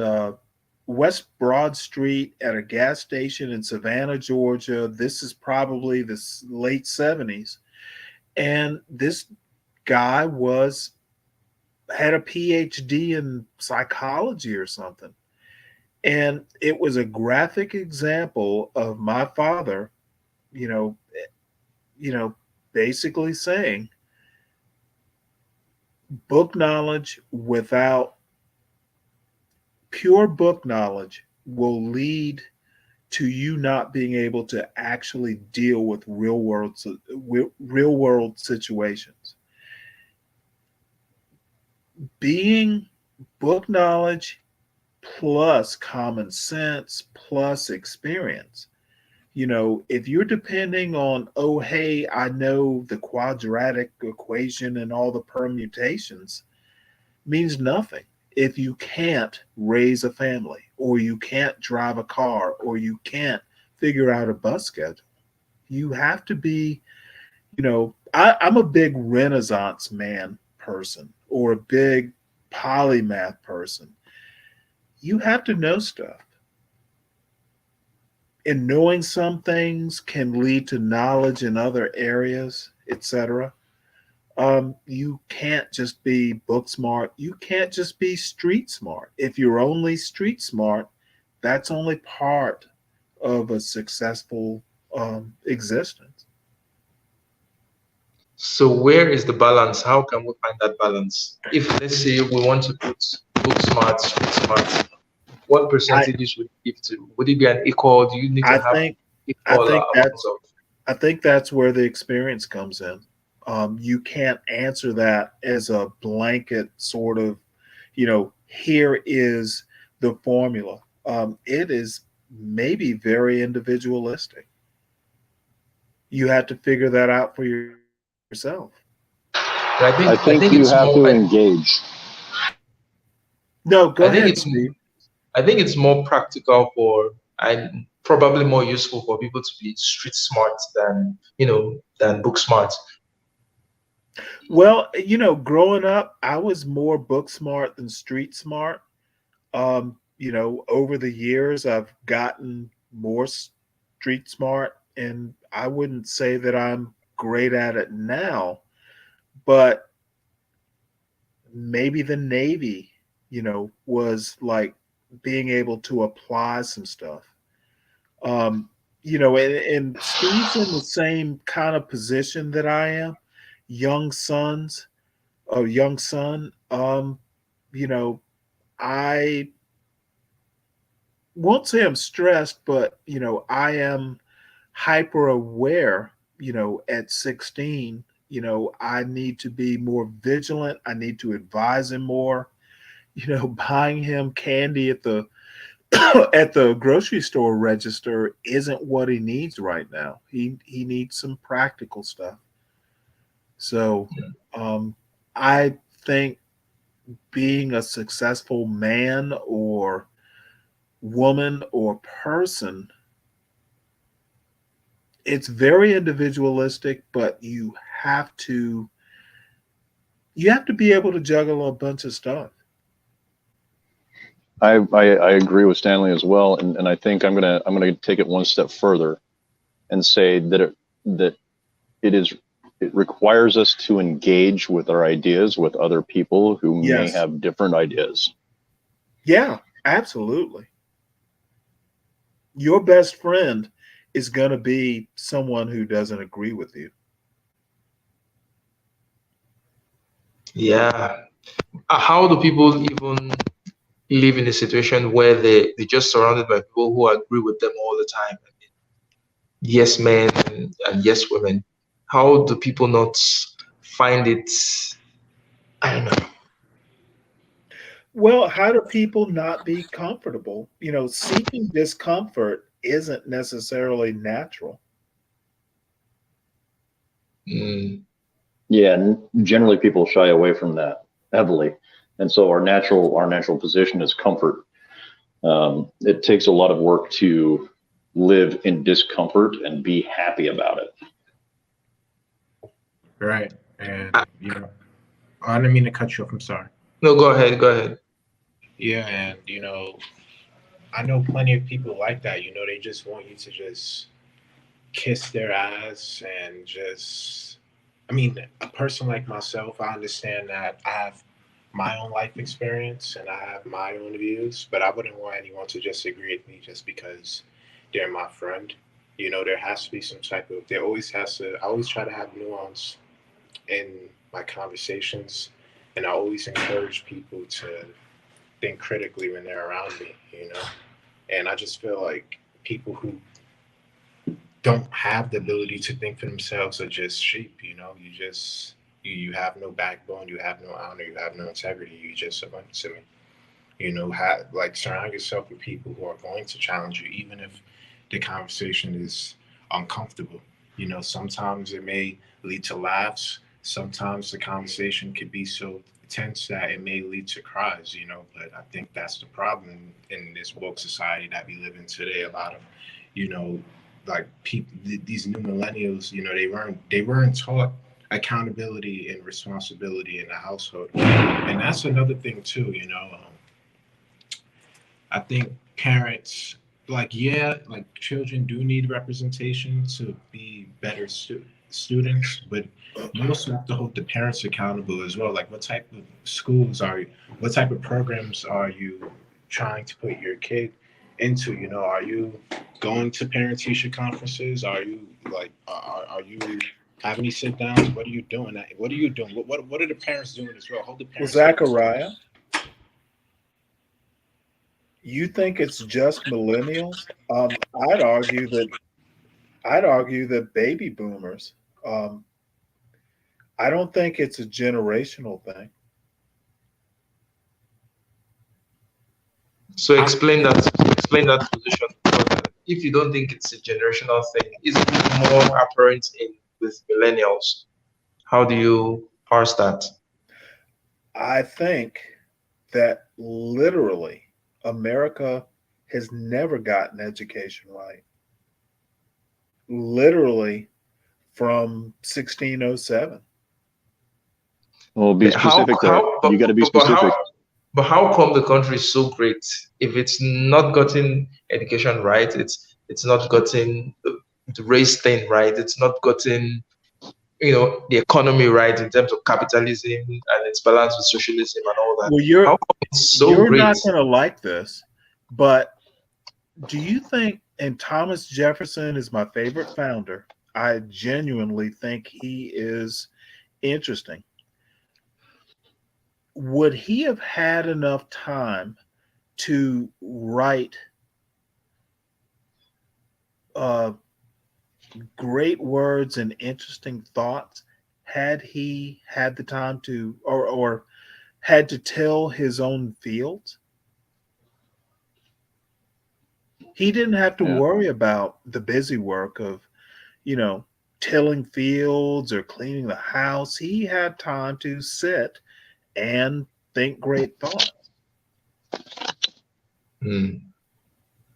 [SPEAKER 2] West Broad Street at a gas station in Savannah, Georgia. This is probably the late 70s. And this guy had a PhD in psychology or something. And it was a graphic example of my father, you know, you know, basically saying book knowledge without pure book knowledge will lead to you not being able to actually deal with real world situations. Being book knowledge plus common sense plus experience. If you're depending on, oh, hey, I know the quadratic equation and all the permutations, means nothing if you can't raise a family or you can't drive a car or you can't figure out a bus schedule. You have to be, I'm a big Renaissance man person or a big polymath person. You have to know stuff. And knowing some things can lead to knowledge in other areas, etc. You can't just be book smart. You can't just be street smart. If you're only street smart, that's only part of a successful existence.
[SPEAKER 1] So where is the balance? How can we find that balance? If let's say we want to put book smart, street smart, what
[SPEAKER 2] I
[SPEAKER 1] percentages would you give to? Would it be an equal? Do you need to
[SPEAKER 2] I
[SPEAKER 1] have
[SPEAKER 2] think I
[SPEAKER 1] equal
[SPEAKER 2] think
[SPEAKER 1] amounts
[SPEAKER 2] that's
[SPEAKER 1] of?
[SPEAKER 2] I think that's where the experience comes in. You can't answer that as a blanket sort of, here is the formula. It is maybe very individualistic. You have to figure that out for yourself.
[SPEAKER 1] I
[SPEAKER 6] I
[SPEAKER 1] think I
[SPEAKER 6] think
[SPEAKER 1] think
[SPEAKER 6] you
[SPEAKER 1] it's
[SPEAKER 6] have
[SPEAKER 1] more.
[SPEAKER 6] to engage.
[SPEAKER 2] No, go
[SPEAKER 1] I think
[SPEAKER 2] ahead,
[SPEAKER 1] it's
[SPEAKER 2] Steve.
[SPEAKER 1] I think it's more practical for and probably more useful for people to be street smart than than book smart.
[SPEAKER 2] Well, growing up, I was more book smart than street smart. Over the years, I've gotten more street smart, and I wouldn't say that I'm great at it now, but maybe the Navy, was like being able to apply some stuff. And Steve's in the same kind of position that I am. Young sons, a young son. You know, I won't say I'm stressed, but I am hyper aware. At 16, I need to be more vigilant. I need to advise him more. Buying him candy at the at the grocery store register isn't what he needs right now. He needs some practical stuff. So, um, I think being a successful man or woman or person, it's very individualistic, but you have to be able to juggle a bunch of stuff.
[SPEAKER 6] I agree with Stanley as well, and I think I'm gonna take it one step further and say that it is it requires us to engage with our ideas with other people who may
[SPEAKER 2] Yes.
[SPEAKER 6] have different ideas.
[SPEAKER 2] Yeah, absolutely. Your best friend is going to be someone who doesn't agree with you.
[SPEAKER 1] Yeah. How do people even live in a situation where they're just surrounded by people who agree with them all the time? Yes, men and yes, women. How do people not find it? I don't know.
[SPEAKER 2] Well, how do people not be comfortable? Seeking discomfort isn't necessarily natural.
[SPEAKER 1] Mm,
[SPEAKER 6] Yeah, and generally people shy away from that heavily, and so our natural position is comfort. It takes a lot of work to live in discomfort and be happy about it.
[SPEAKER 7] Right. And,
[SPEAKER 1] I,
[SPEAKER 7] I didn't mean to cut you off. I'm sorry.
[SPEAKER 1] no, go ahead. Go ahead.
[SPEAKER 7] Yeah. And, I know plenty of people like that. They just want you to just kiss their ass and just, I mean, a person like myself, I understand that I have my own life experience and I have my own views, but I wouldn't want anyone to just agree with me just because they're my friend. There has to be some type of, there always has to, I always try to have nuance in my conversations, and I always encourage people to think critically when they're around me. And I just feel like people who don't have the ability to think for themselves are just sheep. You have no backbone, you have no honor, you have no integrity. You just a bunch of silly. Like surround yourself with people who are going to challenge you, even if the conversation is uncomfortable. Sometimes it may lead to laughs. Sometimes the conversation could be so tense that it may lead to cries. But I think that's the problem in this woke society that we live in today. A lot of, you know, like people, these new millennials, they weren't taught accountability and responsibility in the household, and that's another thing too. I think parents, like, yeah, like children do need representation to be better students, but you also have to hold the parents accountable as well. Like, what type of what type of programs are you trying to put your kid into? Are you going to parent teacher conferences? Are you like, are you having any sit downs? What are you doing? What are you doing? What are the parents doing as well? Hold the
[SPEAKER 2] Well,
[SPEAKER 7] parents accountable.
[SPEAKER 2] Zachariah, you think it's just millennials? I'd argue that baby boomers. Um, I don't think it's a generational thing.
[SPEAKER 1] So explain that position. If you don't think it's a generational thing, is it more apparent in with millennials? How do you parse that?
[SPEAKER 2] I think that literally America has never gotten education right. Literally from 1607.
[SPEAKER 6] Well, be
[SPEAKER 1] How
[SPEAKER 6] specific there.
[SPEAKER 1] how
[SPEAKER 6] You got to be
[SPEAKER 1] but how
[SPEAKER 6] specific.
[SPEAKER 1] but how come the country is so great if it's not gotten education right? It's not gotten the race thing right. It's not gotten the economy right in terms of capitalism and its balance with socialism and all that.
[SPEAKER 2] Well,
[SPEAKER 1] How come it's so
[SPEAKER 2] you're
[SPEAKER 1] great?
[SPEAKER 2] not going to like this, but do you think, and Thomas Jefferson is my favorite founder, I genuinely think he is interesting. Would he have had enough time to write uh, great words and interesting thoughts had he had the time to, or had to tell his own fields? He didn't have to
[SPEAKER 6] Yeah.
[SPEAKER 2] worry about the busy work of, you know, tilling fields or cleaning the house. He had time to sit and think great thoughts.
[SPEAKER 1] Hmm.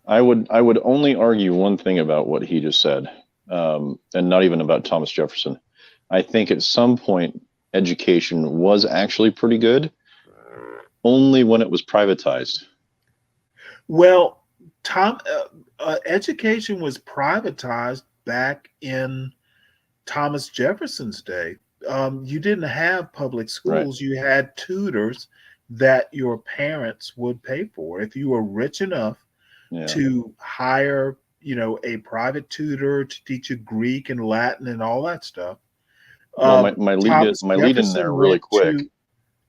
[SPEAKER 6] I would only argue one thing about what he just said, and not even about Thomas Jefferson. I think at some point education was actually pretty good, only when it was privatized.
[SPEAKER 2] Well, Tom, education was privatized back in Thomas Jefferson's day. You didn't have public
[SPEAKER 6] Right.
[SPEAKER 2] schools. You had tutors that your parents would pay for. If you were rich enough
[SPEAKER 6] Yeah.
[SPEAKER 2] to hire, a private tutor to teach you Greek and Latin and all that stuff.
[SPEAKER 6] Well, my lead
[SPEAKER 2] Thomas
[SPEAKER 6] my lead in there
[SPEAKER 2] Jefferson
[SPEAKER 6] really
[SPEAKER 2] went
[SPEAKER 6] quick.
[SPEAKER 2] to.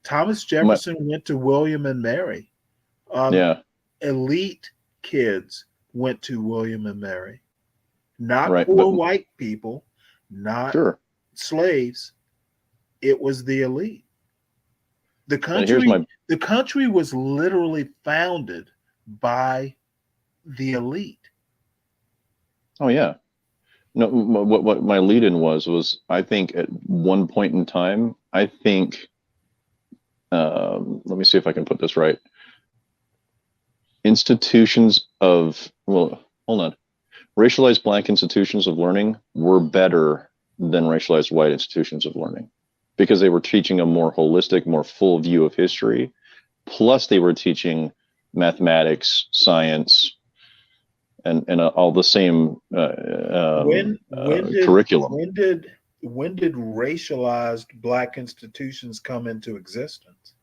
[SPEAKER 2] Thomas
[SPEAKER 6] My,
[SPEAKER 2] Jefferson went to William and Mary. Um,
[SPEAKER 6] yeah,
[SPEAKER 2] Elite kids went to William and Mary. Not
[SPEAKER 6] right. But
[SPEAKER 2] poor white people, not
[SPEAKER 6] sure.
[SPEAKER 2] slaves. It was the elite. The
[SPEAKER 6] And here's
[SPEAKER 2] country,
[SPEAKER 6] my
[SPEAKER 2] the country was literally founded by the elite.
[SPEAKER 6] oh yeah. No, what my lead in was I think at one point in time, I think let me see if I can put this right. Institutions of well, hold on. Racialized black institutions of learning were better than racialized white institutions of learning because they were teaching a more holistic, more full view of history. Plus, they were teaching mathematics, science, and all the same
[SPEAKER 2] When did
[SPEAKER 6] curriculum.
[SPEAKER 2] when did racialized black institutions come into existence?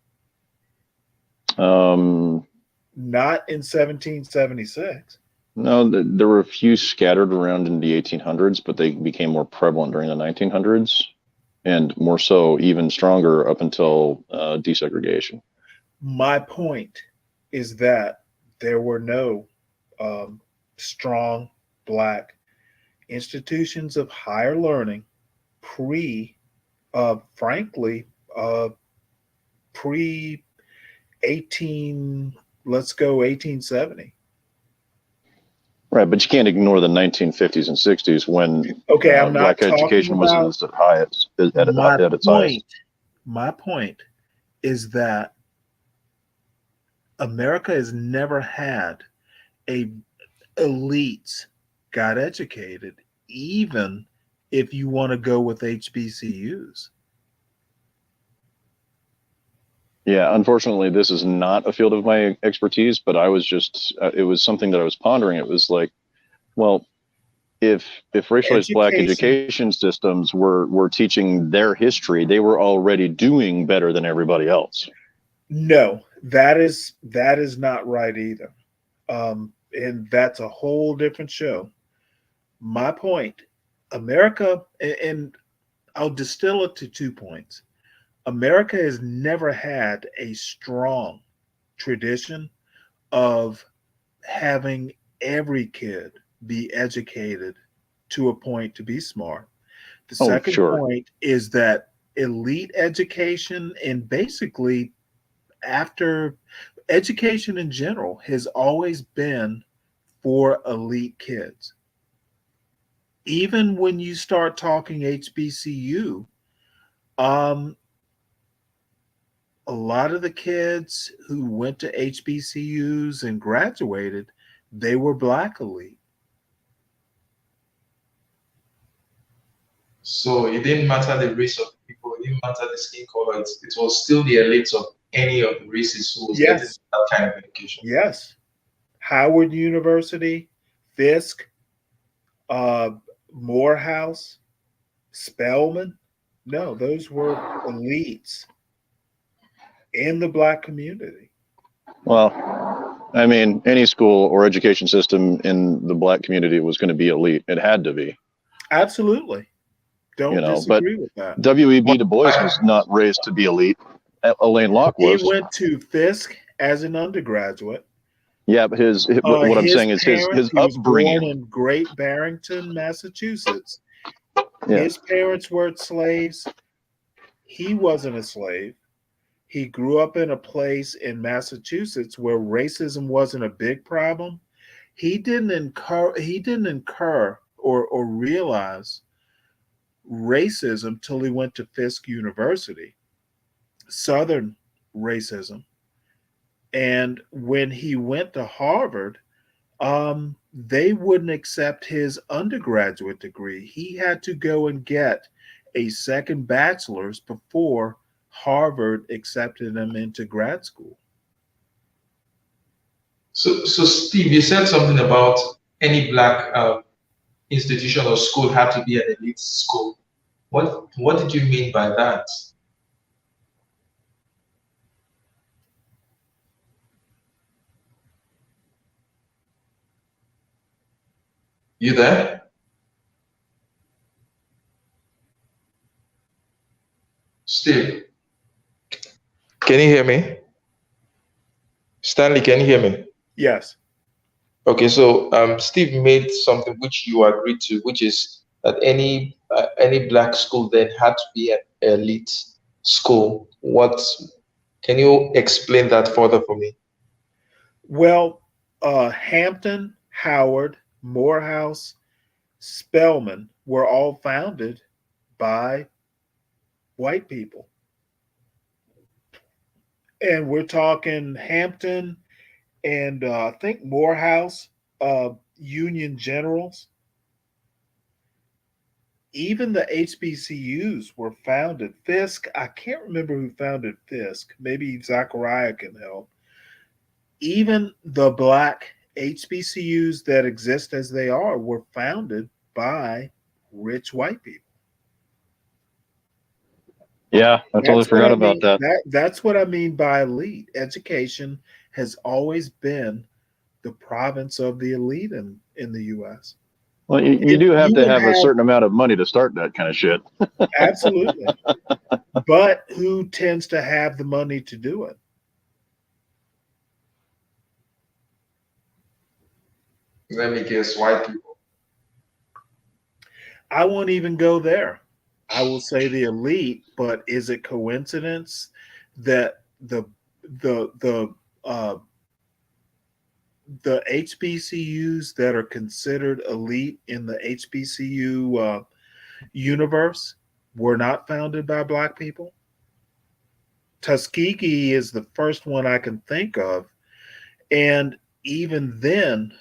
[SPEAKER 6] Um,
[SPEAKER 2] Not in 1776.
[SPEAKER 6] no, there were a few scattered around in the 1800s, but they became more prevalent during the 1900s, and more so, even stronger up until desegregation.
[SPEAKER 2] My point is that there were no strong black institutions of higher learning pre, frankly, pre 18, let's go 1870.
[SPEAKER 6] Right, but you can't ignore the 1950s and 60s when
[SPEAKER 2] Okay, I'm not
[SPEAKER 6] black
[SPEAKER 2] talking
[SPEAKER 6] education was
[SPEAKER 2] about
[SPEAKER 6] at its highest.
[SPEAKER 2] my
[SPEAKER 6] At its
[SPEAKER 2] point.
[SPEAKER 6] highest.
[SPEAKER 2] My point is that America has never had a elites got educated, even if you want to go with HBCUs.
[SPEAKER 6] Yeah, unfortunately, this is not a field of my expertise, but I was just, it was something that I was pondering. It was like, well, if racialized black
[SPEAKER 2] Education,
[SPEAKER 6] education systems were teaching their history, they were already doing better than everybody else.
[SPEAKER 2] no, that is not right either. And that's a whole different show. My point, America, and I'll distill it to 2 points. America has never had a strong tradition of having every kid be educated to a point to be smart. The
[SPEAKER 6] Oh,
[SPEAKER 2] second
[SPEAKER 6] sure.
[SPEAKER 2] point is that elite education and basically after education in general has always been for elite kids. Even when you start talking HBCU, um, a lot of the kids who went to HBCUs and graduated, they were black elite.
[SPEAKER 1] So it didn't matter the race of the people, it didn't matter the skin color. It was still the elites of any of the races who was getting
[SPEAKER 2] Yes,
[SPEAKER 1] that kind of education.
[SPEAKER 2] yes. Howard University, Fisk, uh, Morehouse, Spelman. No, those were elites in the black community.
[SPEAKER 6] Well, I mean, any school or education system in the black community was going to be elite. It had to be,
[SPEAKER 2] Absolutely.
[SPEAKER 6] you
[SPEAKER 2] Don't
[SPEAKER 6] know. But
[SPEAKER 2] disagree with that.
[SPEAKER 6] W.E.B. Du Bois was not raised to be elite. Elaine Locke
[SPEAKER 2] He
[SPEAKER 6] was.
[SPEAKER 2] went to Fisk as an undergraduate.
[SPEAKER 6] Yeah, but what I'm
[SPEAKER 2] His
[SPEAKER 6] saying is
[SPEAKER 2] parents,
[SPEAKER 6] his
[SPEAKER 2] he was born
[SPEAKER 6] upbringing.
[SPEAKER 2] in Great Barrington, Massachusetts.
[SPEAKER 6] Yeah.
[SPEAKER 2] His parents weren't slaves. He wasn't a slave. He grew up in a place in Massachusetts where racism wasn't a big problem. He didn't incur or realize racism till he went to Fisk University, Southern racism. And when he went to Harvard, they wouldn't accept his undergraduate degree. He had to go and get a second bachelor's before Harvard accepted him into grad school.
[SPEAKER 1] So Steve, you said something about any black institution or school had to be an elite school. What did you mean by that? You there? Steve? Can you hear me? Stanley, can you hear me?
[SPEAKER 2] Yes.
[SPEAKER 1] Okay, so Steve made something which you agreed to, which is that any black school then had to be an elite school. What can you explain that further for me?
[SPEAKER 2] Well, Hampton, Howard, Morehouse, Spelman were all founded by white people. And we're talking Hampton and I think Morehouse, Union Generals. Even the HBCUs were founded. Fisk, I can't remember who founded Fisk. Maybe Zachariah can help. Even the black HBCUs that exist as they are were founded by rich white people.
[SPEAKER 6] Yeah, I totally
[SPEAKER 2] That's what
[SPEAKER 6] forgot
[SPEAKER 2] I
[SPEAKER 6] about
[SPEAKER 2] mean.
[SPEAKER 6] that.
[SPEAKER 2] That's what I mean by elite. Education has always been the province of the elite in the US.
[SPEAKER 6] Well, you
[SPEAKER 2] If
[SPEAKER 6] do have
[SPEAKER 2] you
[SPEAKER 6] to
[SPEAKER 2] would
[SPEAKER 6] have a
[SPEAKER 2] have
[SPEAKER 6] certain amount of money to start that kind of shit.
[SPEAKER 2] absolutely, but who tends to have the money to do it?
[SPEAKER 1] Let me guess, white people.
[SPEAKER 2] I won't even go there. I will say the elite, but is it coincidence that uh, the HBCUs that are considered elite in the HBCU universe were not founded by black people? Tuskegee is the first one I can think of, and even then,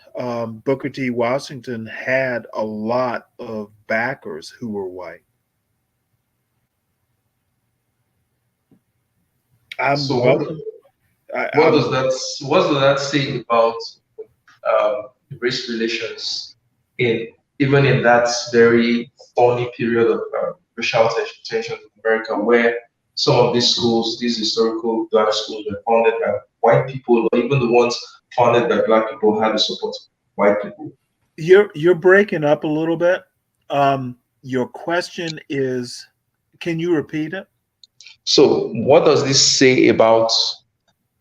[SPEAKER 2] Booker T. Washington had a lot of backers who were white. I'm
[SPEAKER 1] So
[SPEAKER 2] welcome.
[SPEAKER 1] what
[SPEAKER 2] I'm
[SPEAKER 1] does that say about race relations in even in that very thorny period of racial tension in America, where some of these schools, these historical black schools, were founded by white people, or even the ones founded by black people had the support of white people.
[SPEAKER 2] you're breaking up a little bit. Your question is, can you repeat it?
[SPEAKER 1] So, what does this say about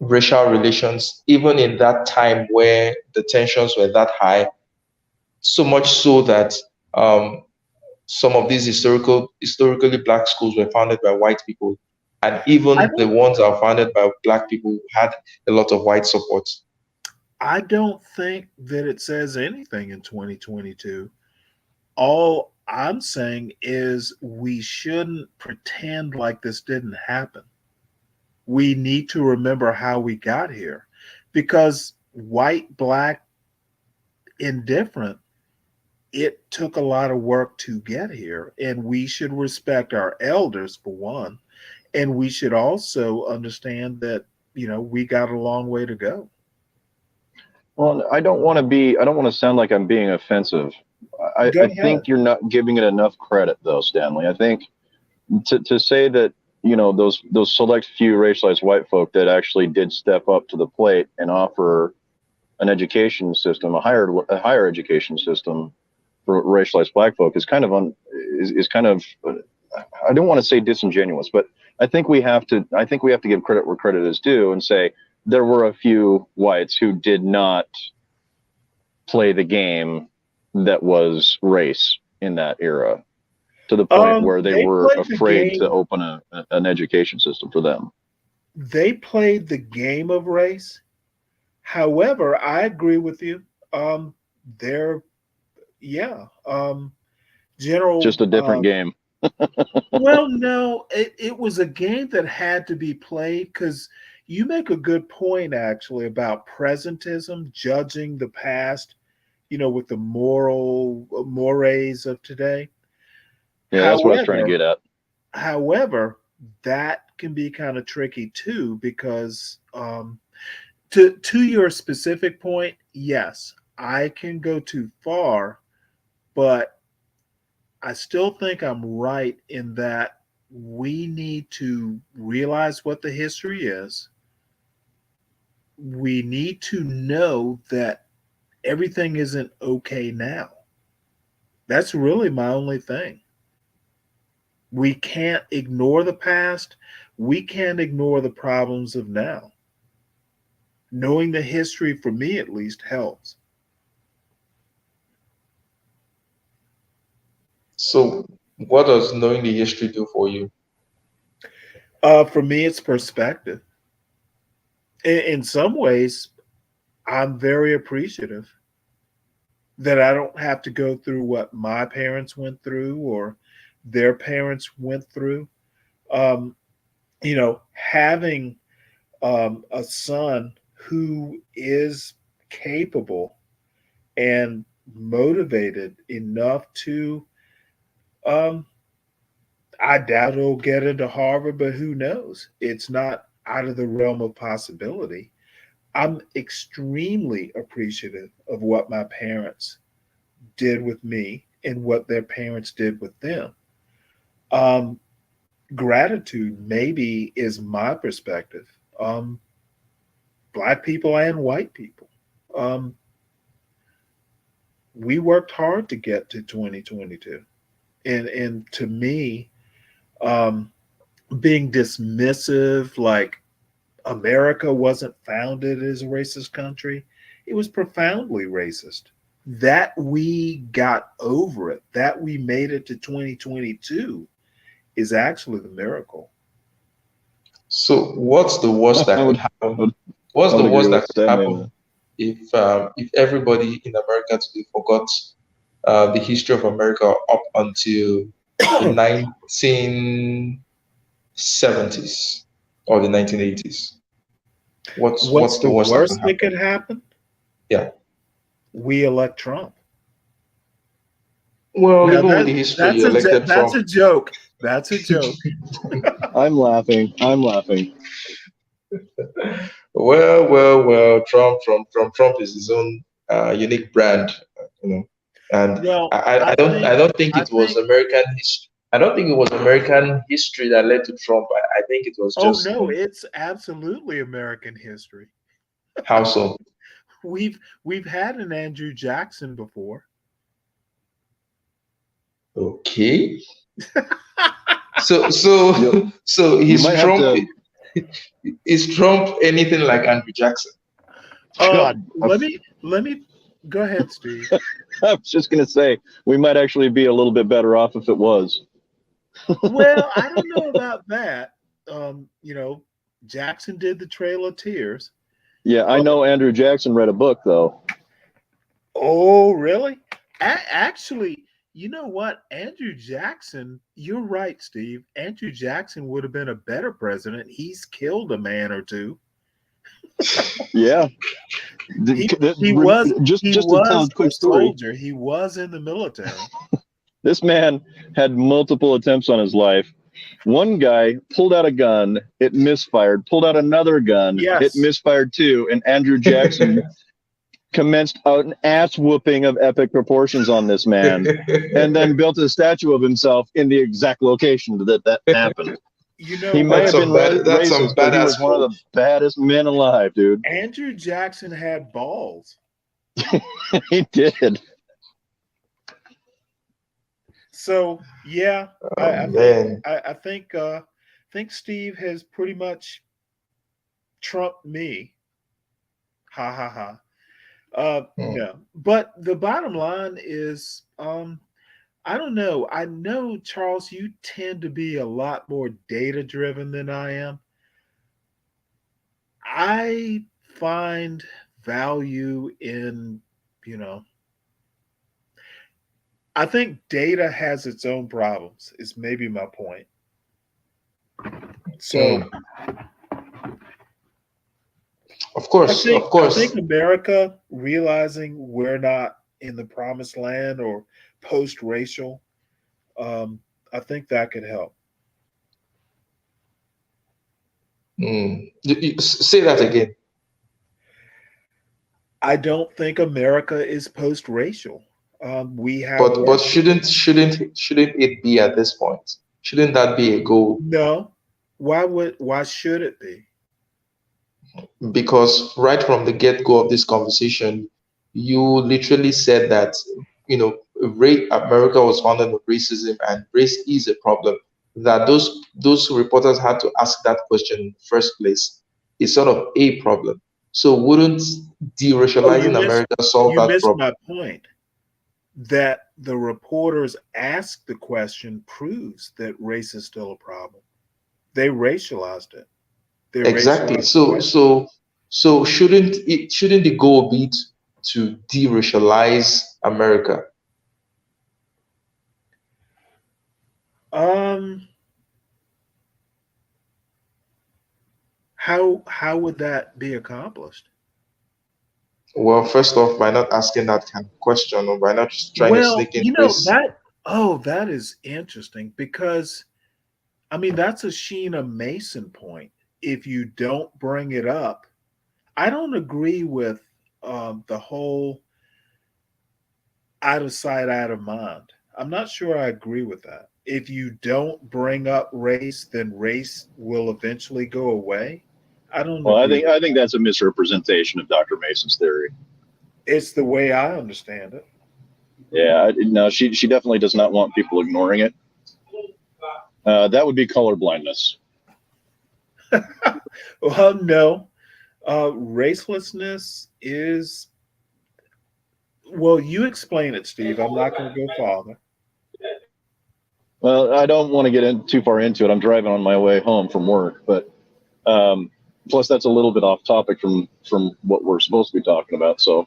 [SPEAKER 1] racial relations, even in that time where the tensions were that high, so much so that um, some of these historically black schools were founded by white people, and
[SPEAKER 2] I
[SPEAKER 1] even the
[SPEAKER 2] don't.
[SPEAKER 1] ones that are founded by black people had a lot of white support.
[SPEAKER 2] I don't think that it says anything in 2022. All I'm saying is we shouldn't pretend like this didn't happen. We need to remember how we got here, because white, black, indifferent, it took a lot of work to get here, and we should respect our elders for one, and we should also understand that we got a long way to go.
[SPEAKER 6] Well, I don't want to sound like I'm being offensive.
[SPEAKER 2] Go
[SPEAKER 6] I
[SPEAKER 2] ahead.
[SPEAKER 6] think you're not giving it enough credit, though, Stanley. I think to say that, those select few racialized white folk that actually did step up to the plate and offer an education system, a higher education system for racialized black folk is kind of, I don't want to say disingenuous, but I think we have to give credit where credit is due and say there were a few whites who did not play the game that was race in that era to the point where they
[SPEAKER 2] They
[SPEAKER 6] were
[SPEAKER 2] played the
[SPEAKER 6] afraid to
[SPEAKER 2] game.
[SPEAKER 6] open an education system for them.
[SPEAKER 2] They played the game of race. However, I agree with you. They're yeah.
[SPEAKER 6] Just
[SPEAKER 2] General.
[SPEAKER 6] a different game.
[SPEAKER 2] Well, no, it was a game that had to be played because you make a good point actually about presentism, judging the past, with the moral mores of today.
[SPEAKER 6] Yeah, that's what I was trying to
[SPEAKER 2] However,
[SPEAKER 6] get at.
[SPEAKER 2] however, that can be kind of tricky too because to your specific point, yes, I can go too far, but I still think I'm right in that we need to realize what the history is. We need to know that everything isn't okay now. That's really my only thing. We can't ignore the past. We can't ignore the problems of now. Knowing the history, for me at least, helps.
[SPEAKER 1] So, what does knowing the history do for you?
[SPEAKER 2] For me, it's perspective. In some ways, I'm very appreciative that I don't have to go through what my parents went through or their parents went through. Um, having a son who is capable and motivated enough to, um, I doubt he'll get into Harvard, but who knows? It's not out of the realm of possibility. I'm extremely appreciative of what my parents did with me and what their parents did with them. Um, Gratitude maybe is my perspective. Um, Black people and white people. Um, we worked hard to get to 2022, and to me, um, being dismissive, like America wasn't founded as a racist country, it was profoundly racist. That we got over it, that we made it to 2022 is actually the miracle.
[SPEAKER 1] So, what's the worst
[SPEAKER 6] I
[SPEAKER 1] that could
[SPEAKER 6] would,
[SPEAKER 1] happen?
[SPEAKER 6] would
[SPEAKER 1] What's
[SPEAKER 6] I
[SPEAKER 1] the
[SPEAKER 6] would agree
[SPEAKER 1] worst that
[SPEAKER 6] with
[SPEAKER 1] could
[SPEAKER 6] Stanley on
[SPEAKER 1] happen
[SPEAKER 6] that.
[SPEAKER 1] if everybody in America today forgot the history of America up until the 1970s or the 1980s? What's
[SPEAKER 2] What's
[SPEAKER 1] the
[SPEAKER 2] the
[SPEAKER 1] worst that could
[SPEAKER 2] worst that
[SPEAKER 1] happen?
[SPEAKER 2] could happen?
[SPEAKER 1] Yeah.
[SPEAKER 2] We elect Trump.
[SPEAKER 1] Well,
[SPEAKER 2] Now
[SPEAKER 1] even with the history, you elected
[SPEAKER 2] that's
[SPEAKER 1] Trump.
[SPEAKER 2] a joke. That's a joke.
[SPEAKER 6] I'm laughing. I'm laughing.
[SPEAKER 1] Well. Trump is his own unique brand, you know. And
[SPEAKER 2] Well,
[SPEAKER 1] I don't think
[SPEAKER 2] I
[SPEAKER 1] it was
[SPEAKER 2] think.
[SPEAKER 1] American history. I don't think it was American history that led to Trump. I think it was
[SPEAKER 2] Oh
[SPEAKER 1] just
[SPEAKER 2] no, it's absolutely American history.
[SPEAKER 1] how so.
[SPEAKER 2] We've had an Andrew Jackson before.
[SPEAKER 1] Okay. So
[SPEAKER 6] You
[SPEAKER 1] so
[SPEAKER 6] you
[SPEAKER 1] is
[SPEAKER 6] might have
[SPEAKER 1] Trump
[SPEAKER 6] to.
[SPEAKER 1] anything like Andrew Jackson?
[SPEAKER 6] God,
[SPEAKER 2] Let me go ahead, Steve.
[SPEAKER 6] I was just gonna say we might actually be a little bit better off if it was.
[SPEAKER 2] Well, I don't know about that. Jackson did the Trail of Tears.
[SPEAKER 6] Yeah, I
[SPEAKER 2] Oh,
[SPEAKER 6] know Andrew Jackson read a book though.
[SPEAKER 2] oh, really? Actually, you know what? Andrew Jackson, you're right, Steve. Andrew Jackson would have been a better president. He's killed a man or two.
[SPEAKER 6] Yeah,
[SPEAKER 2] He he was he
[SPEAKER 6] just to tell
[SPEAKER 2] was
[SPEAKER 6] a
[SPEAKER 2] a
[SPEAKER 6] quick story.
[SPEAKER 2] soldier. He was in the military.
[SPEAKER 6] This man had multiple attempts on his life. One guy pulled out a gun, it misfired, pulled out another gun, it
[SPEAKER 2] Yes.
[SPEAKER 6] misfired too, and Andrew Jackson commenced an ass whooping of epic proportions on this man, and then built a statue of himself in the exact location that happened.
[SPEAKER 2] You know
[SPEAKER 6] He may
[SPEAKER 1] That's
[SPEAKER 6] have
[SPEAKER 2] what?
[SPEAKER 6] been
[SPEAKER 1] some that's some
[SPEAKER 6] racist, but he
[SPEAKER 1] badass
[SPEAKER 6] was one of the
[SPEAKER 1] folk.
[SPEAKER 6] baddest men alive, dude.
[SPEAKER 2] Andrew Jackson had balls.
[SPEAKER 6] He did.
[SPEAKER 2] So yeah,
[SPEAKER 1] Oh
[SPEAKER 2] I think
[SPEAKER 1] man.
[SPEAKER 2] I think Steve has pretty much trumped me. Ha ha ha.
[SPEAKER 1] Hmm.
[SPEAKER 2] No, but the bottom line is, I don't know. I know, Charles, you tend to be a lot more data driven than I am. I find value in, you know, I think data has its own problems, is maybe my point. So
[SPEAKER 1] Hmm. Of course, of
[SPEAKER 2] I think
[SPEAKER 1] course.
[SPEAKER 2] America realizing we're not in the promised land or post racial, um, I think that could help.
[SPEAKER 1] Hmm. Say that again.
[SPEAKER 2] I don't think America is post racial. We have
[SPEAKER 1] But
[SPEAKER 2] work to do.
[SPEAKER 1] shouldn't it be at this point? Shouldn't that be a goal?
[SPEAKER 2] No, why should it be?
[SPEAKER 1] Because right from the get-go of this conversation, you literally said that, America was founded on racism and race is a problem. that those reporters had to ask that question in the first place is sort of a problem. So wouldn't
[SPEAKER 2] Oh, you
[SPEAKER 1] deracializing
[SPEAKER 2] missed
[SPEAKER 1] America solve
[SPEAKER 2] you
[SPEAKER 1] that
[SPEAKER 2] missed
[SPEAKER 1] problem?
[SPEAKER 2] my point. That the reporters asked the question proves that race is still a problem. They racialized it. They
[SPEAKER 1] Exactly.
[SPEAKER 2] racialized the question.
[SPEAKER 1] So shouldn't the goal be to deracialize America?
[SPEAKER 2] Um, how would that be accomplished?
[SPEAKER 1] Well, first off, by not asking that kind of question or by not just trying to
[SPEAKER 2] Well,
[SPEAKER 1] sneak in race.
[SPEAKER 2] that is interesting because I mean that's a Sheena Mason point. If you don't bring it up, I don't agree with the whole out of sight, out of mind. I'm not sure I agree with that. If you don't bring up race, then race will eventually go away. I don't
[SPEAKER 6] Well, I
[SPEAKER 2] agree
[SPEAKER 6] think
[SPEAKER 2] with
[SPEAKER 6] I think
[SPEAKER 2] that.
[SPEAKER 6] that's a misrepresentation of Dr. Mason's theory.
[SPEAKER 2] It's the way I understand it.
[SPEAKER 6] Yeah, no, she definitely does not want people ignoring it. That would be color blindness.
[SPEAKER 2] Well, no. Racelessness is, well, you explain it, Steve. I'm not going to go farther.
[SPEAKER 6] Well, I don't want to get too far into it. I'm driving on my way home from work, but um, plus that's a little bit off topic from what we're supposed to be talking about. So,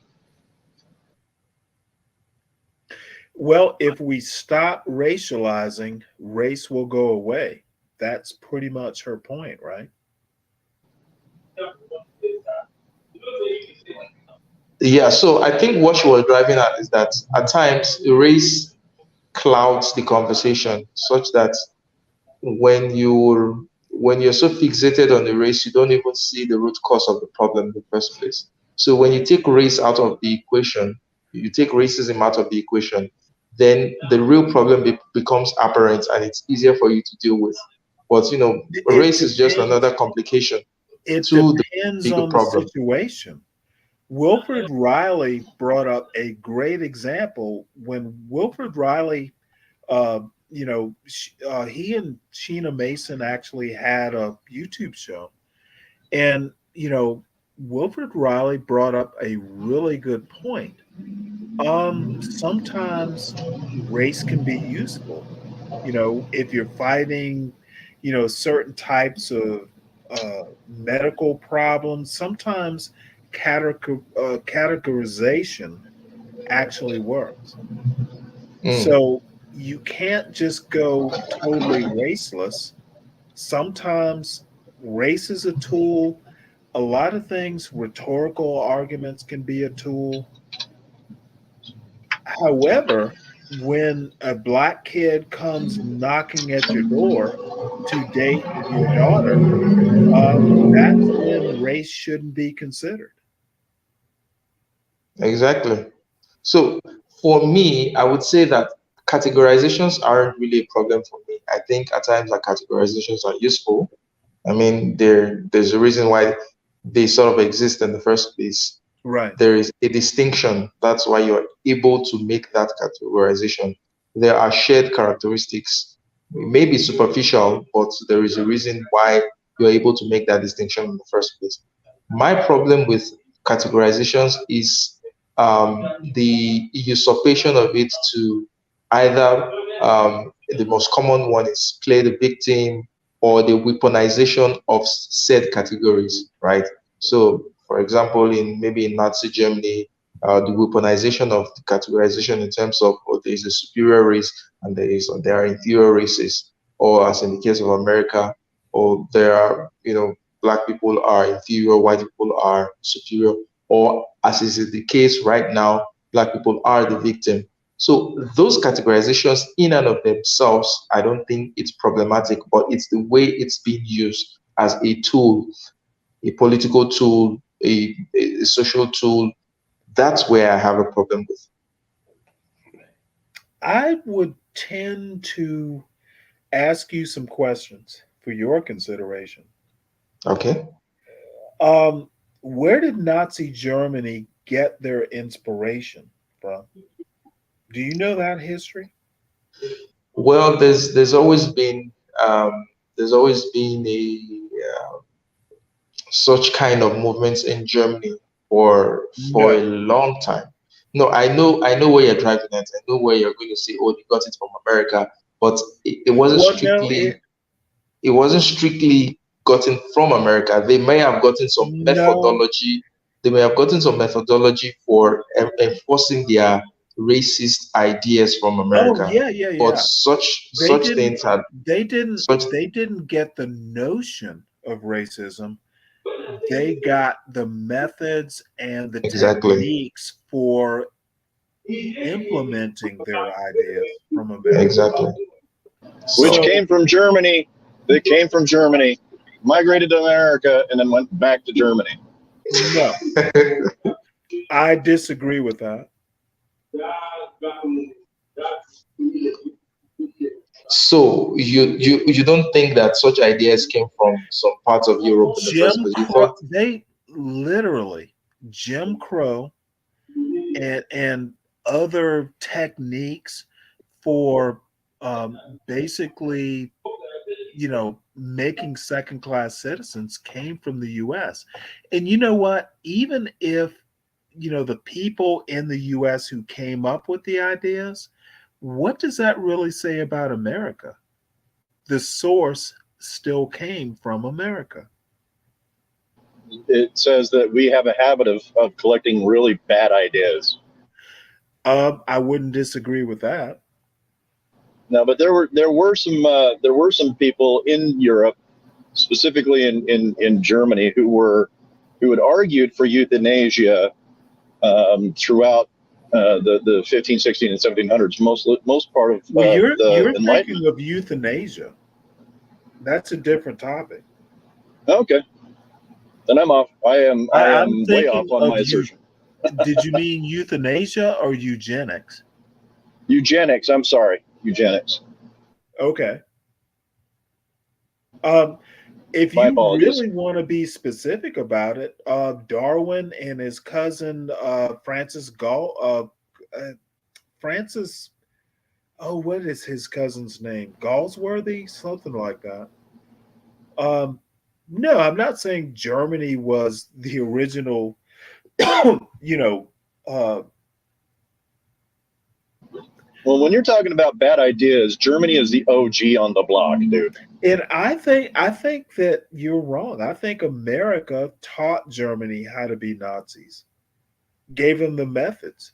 [SPEAKER 2] Well, if we stop racializing, race will go away. That's pretty much her point, right?
[SPEAKER 1] Yeah, so I think what she was driving at is that at times race clouds the conversation such that when you're so fixated on the race, you don't even see the root cause of the problem in the first place. So when you take race out of the equation, you take racism out of the equation, then the real problem becomes apparent and it's easier for you to deal with. But
[SPEAKER 2] It
[SPEAKER 1] race is just
[SPEAKER 2] depends.
[SPEAKER 1] another complication
[SPEAKER 2] It
[SPEAKER 1] to the
[SPEAKER 2] depends
[SPEAKER 1] bigger
[SPEAKER 2] on the
[SPEAKER 1] problem.
[SPEAKER 2] situation. Wilfred Riley brought up a great example when Wilfred Riley, uh, he and Sheena Mason actually had a YouTube show. And, Wilfred Riley brought up a really good point. Sometimes race can be useful. If you're fighting, certain types of medical problems, sometimes categorization actually works.
[SPEAKER 1] Mm,
[SPEAKER 2] So you can't just go totally raceless. Sometimes race is a tool. A lot of things, rhetorical arguments can be a tool. However, when a black kid comes knocking at your door to date your daughter, that's when race shouldn't be considered.
[SPEAKER 1] exactly. So for me, I would say that categorizations aren't really a problem for me. I think at times that categorizations are useful. I mean, there's a reason why they sort of exist in the first place.
[SPEAKER 2] Right.
[SPEAKER 1] There is a distinction. That's why you're able to make that categorization. There are shared characteristics. It may be superficial, but there is a reason why you're able to make that distinction in the first place. My problem with categorizations is the usurpation of it to either the most common one is play the victim or the weaponization of said categories, right? So, for example, in maybe in Nazi Germany, the weaponization of the categorization in terms of there is a superior race and there are inferior races, or as in the case of America, or there are black people are inferior, white people are superior, or as is the case right now, black people are the victim. So those categorizations in and of themselves, I don't think it's problematic, but it's the way it's being used as a tool, a political tool, a social tool. That's where I have a problem with.
[SPEAKER 2] I would tend to ask you some questions for your consideration.
[SPEAKER 1] Okay.
[SPEAKER 2] Where did Nazi Germany get their inspiration from? Do you know that history?
[SPEAKER 1] Well, there's always been there's always been such kind of movements in Germany for a
[SPEAKER 2] No,
[SPEAKER 1] long time. No, I know where you're driving at. I know where you're going to say, oh, they got it from America, but
[SPEAKER 2] well, no,
[SPEAKER 1] it wasn't strictly gotten from America. They may have gotten some
[SPEAKER 2] no.
[SPEAKER 1] methodology. They may have gotten some methodology for enforcing their racist ideas from
[SPEAKER 2] Oh
[SPEAKER 1] America.
[SPEAKER 2] yeah, yeah,
[SPEAKER 1] But
[SPEAKER 2] yeah. They
[SPEAKER 1] such
[SPEAKER 2] didn't.
[SPEAKER 1] things had
[SPEAKER 2] They didn't.
[SPEAKER 1] such
[SPEAKER 2] They didn't get the notion of racism. They got the methods and the
[SPEAKER 1] exactly
[SPEAKER 2] techniques for implementing their ideas from America.
[SPEAKER 1] exactly.
[SPEAKER 6] which
[SPEAKER 1] So
[SPEAKER 2] So
[SPEAKER 6] came from Germany. They came from Germany, migrated to America, and then went back to Germany.
[SPEAKER 2] no, I disagree with that.
[SPEAKER 1] so you don't think that such ideas came from some parts of Europe in the first
[SPEAKER 2] Jim
[SPEAKER 1] place? You
[SPEAKER 2] Crow.
[SPEAKER 1] thought
[SPEAKER 2] They literally Jim Crow and other techniques for basically, making second class citizens came from the US. And you know what? Even if, the people in the US who came up with the ideas, what does that really say about America? The source still came from America.
[SPEAKER 6] It says that we have a habit of collecting really bad ideas.
[SPEAKER 2] I wouldn't disagree with that.
[SPEAKER 6] No, but there were some people in Europe, specifically in Germany, who had argued for euthanasia throughout the 15, 16, and 1700s, most part of
[SPEAKER 2] Well, you're
[SPEAKER 6] the
[SPEAKER 2] thinking
[SPEAKER 6] Enlightenment.
[SPEAKER 2] of euthanasia. That's a different topic.
[SPEAKER 6] Okay, then I'm off. I
[SPEAKER 2] I'm
[SPEAKER 6] am way off
[SPEAKER 2] thinking
[SPEAKER 6] on
[SPEAKER 2] of
[SPEAKER 6] my
[SPEAKER 2] you.
[SPEAKER 6] assertion.
[SPEAKER 2] Did you mean euthanasia or eugenics?
[SPEAKER 6] Eugenics. I'm sorry, eugenics.
[SPEAKER 2] Okay. Um, if
[SPEAKER 6] My
[SPEAKER 2] you
[SPEAKER 6] apologies.
[SPEAKER 2] really want to be specific about it, Darwin and his cousin Francis. Oh, what is his cousin's name? Galsworthy, something like that. Um, no, I'm not saying Germany was the original. you know, uh,
[SPEAKER 6] Well, when you're talking about bad ideas, Germany is the OG on the block, dude.
[SPEAKER 2] and I think that you're wrong. I think America taught Germany how to be Nazis, gave them the methods.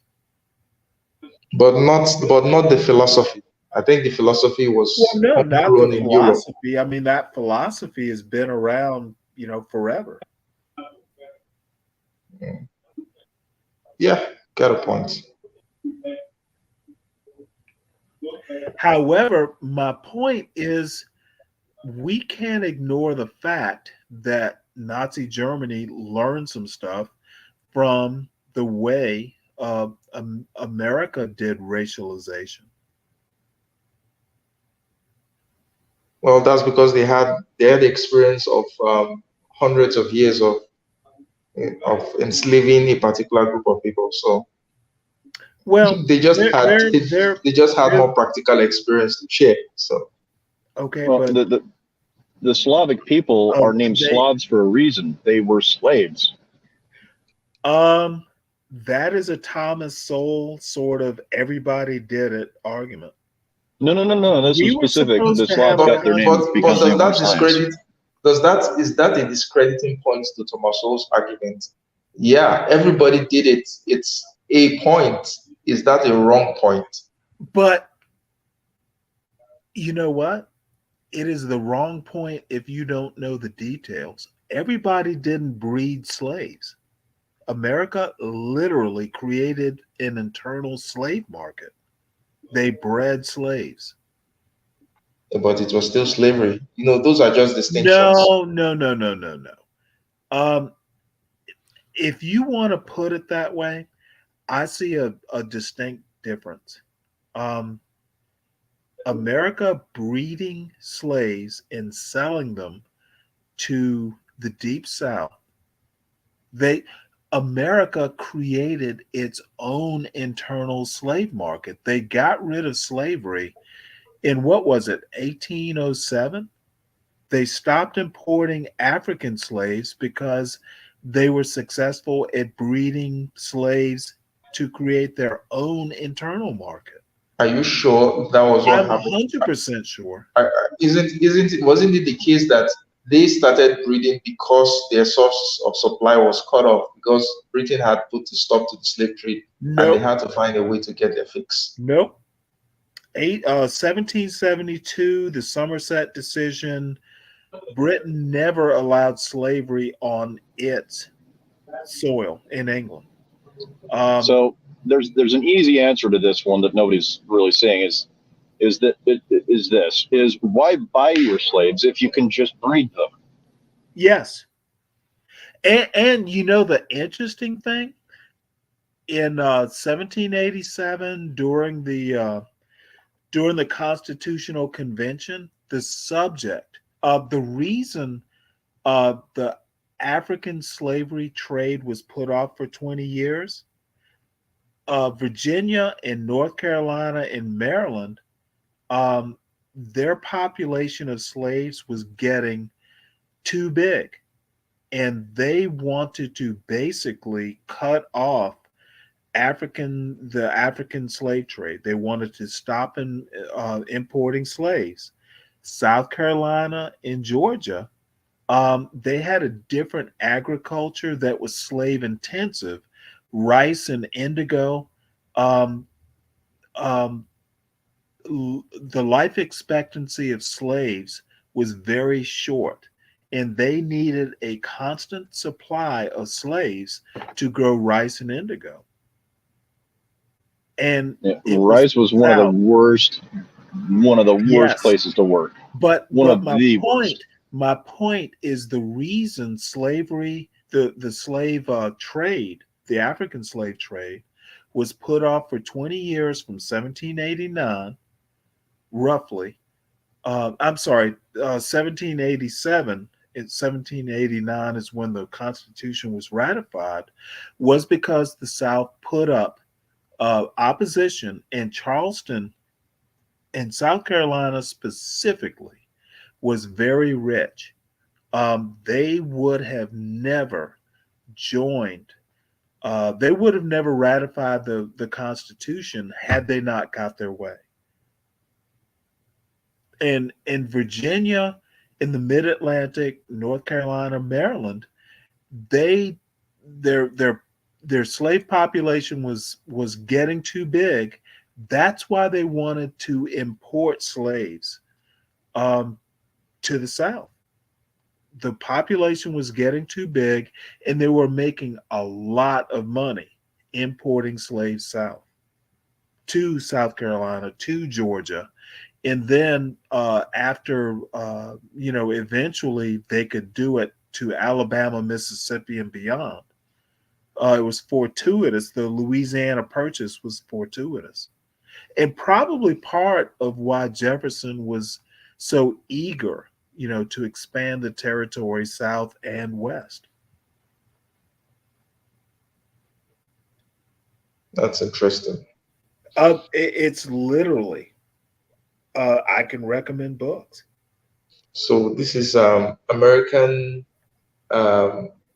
[SPEAKER 1] but not the philosophy. I think the philosophy
[SPEAKER 2] Well,
[SPEAKER 1] was
[SPEAKER 2] no, not the
[SPEAKER 1] homegrown in Europe.
[SPEAKER 2] philosophy. I mean, that philosophy has been around, forever.
[SPEAKER 1] Mm. Yeah, got a point.
[SPEAKER 2] However, my point is we can't ignore the fact that Nazi Germany learned some stuff from the way America did racialization.
[SPEAKER 1] Well, that's because they had the experience of hundreds of years of enslaving a particular group of people. So
[SPEAKER 2] Well,
[SPEAKER 1] they just
[SPEAKER 2] they're
[SPEAKER 1] had
[SPEAKER 2] they're they're,
[SPEAKER 1] they just had
[SPEAKER 2] they're
[SPEAKER 1] more practical experience to share. So
[SPEAKER 2] okay,
[SPEAKER 6] Well,
[SPEAKER 2] but
[SPEAKER 6] the Slavic people are named
[SPEAKER 2] they
[SPEAKER 6] Slavs for a reason. They were slaves.
[SPEAKER 2] um that is a Thomas Sowell sort of everybody did it argument.
[SPEAKER 6] No, no, no, no. This
[SPEAKER 2] We
[SPEAKER 6] was
[SPEAKER 2] were
[SPEAKER 6] specific.
[SPEAKER 2] supposed
[SPEAKER 6] The
[SPEAKER 2] to have
[SPEAKER 6] Slavs
[SPEAKER 2] a
[SPEAKER 1] but
[SPEAKER 6] got their
[SPEAKER 1] but
[SPEAKER 6] name
[SPEAKER 1] but
[SPEAKER 6] because
[SPEAKER 2] constitution.
[SPEAKER 6] they
[SPEAKER 1] does
[SPEAKER 6] were
[SPEAKER 1] that
[SPEAKER 6] slaves.
[SPEAKER 1] discredit is that a discrediting point to Thomas Sowell's argument? Yeah, everybody did it. It's a point. Is that a wrong point?
[SPEAKER 2] But you know what? It is the wrong point if you don't know the details. Everybody didn't breed slaves. America literally created an internal slave market. They bred slaves.
[SPEAKER 1] But it was still slavery. Those are just distinctions.
[SPEAKER 2] No, no, no, no, no, no. Um, if you want to put it that way, I see a distinct difference. Um, America breeding slaves and selling them to the deep south. They America created its own internal slave market. They got rid of slavery In what was it, 1807? They stopped importing African slaves because they were successful at breeding slaves to create their own internal market.
[SPEAKER 1] Are you sure that was what
[SPEAKER 2] I'm
[SPEAKER 1] happened?
[SPEAKER 2] 100% sure.
[SPEAKER 1] Wasn't it the case that they started breeding because their source of supply was cut off because Britain had put a stop to the slave trade and they
[SPEAKER 2] Nope,
[SPEAKER 1] had to find a way to get their fix?
[SPEAKER 2] nope. 1772, the Somerset decision. Britain never allowed slavery on its soil in England. Um,
[SPEAKER 6] So there's an easy answer to this one that nobody's really saying is that is this is why buy your slaves if you can just breed them?
[SPEAKER 2] yes, and you know the interesting thing in 1787 during the Constitutional Convention, the subject of the reason the African slavery trade was put off for 20 years, Virginia and North Carolina and Maryland, um, their population of slaves was getting too big. And they wanted to basically cut off the African slave trade. They wanted to stop importing slaves. South Carolina and Georgia, they had a different agriculture that was slave intensive. Rice and indigo. Um, um, the life expectancy of slaves was very short, and they needed a constant supply of slaves to grow rice and indigo. And
[SPEAKER 6] Yeah,
[SPEAKER 2] it was
[SPEAKER 6] rice was
[SPEAKER 2] South.
[SPEAKER 6] one of the worst
[SPEAKER 2] Yes,
[SPEAKER 6] places to work.
[SPEAKER 2] but
[SPEAKER 6] One
[SPEAKER 2] but
[SPEAKER 6] of
[SPEAKER 2] my
[SPEAKER 6] the
[SPEAKER 2] point
[SPEAKER 6] worst.
[SPEAKER 2] my point is the reason slavery, the slave trade, the African slave trade, was put off for 20 years from 1789, roughly. I'm sorry, 1787 and 1789 is when the Constitution was ratified, was because the South put up opposition, and Charleston and South Carolina specifically was very rich. They would have never joined. They would have never ratified the Constitution had they not got their way. And in Virginia, in the Mid Atlantic, North Carolina, Maryland, they their their their slave population was getting too big. That's why they wanted to import slaves um, to the South. The population was getting too big, and they were making a lot of money importing slaves south to South Carolina, to Georgia. And then after, eventually they could do it to Alabama, Mississippi, and beyond. It was fortuitous. The Louisiana Purchase was fortuitous, and probably part of why Jefferson was so eager, to expand the territory south and west.
[SPEAKER 1] That's interesting.
[SPEAKER 2] It's literally, I can recommend books.
[SPEAKER 1] So this is American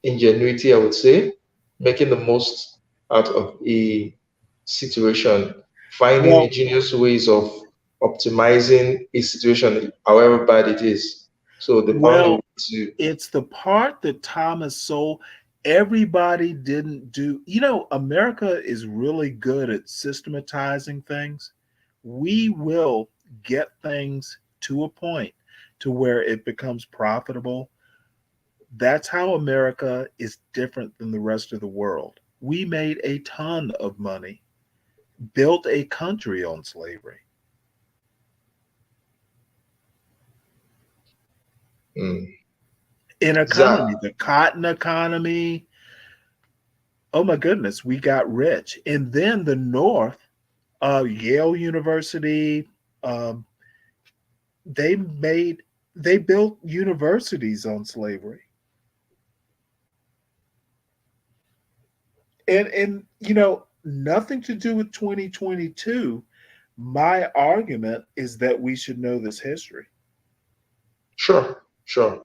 [SPEAKER 1] ingenuity, I would say, making the most out of a situation, finding
[SPEAKER 2] Well,
[SPEAKER 1] ingenious ways of optimizing a situation, however bad it is. So they found a way
[SPEAKER 2] well,
[SPEAKER 1] to.
[SPEAKER 2] it's the part that Thomas Sowell, everybody didn't do. America is really good at systematizing things. We will get things to a point to where it becomes profitable. That's how America is different than the rest of the world. We made a ton of money, built a country on slavery.
[SPEAKER 1] Mm.
[SPEAKER 2] An
[SPEAKER 1] Zach,
[SPEAKER 2] economy, the cotton economy. Oh my goodness, we got rich. And then the North, Yale University, um, they made they built universities on slavery. And nothing to do with 2022, My argument is that we should know this history.
[SPEAKER 1] Sure, sure.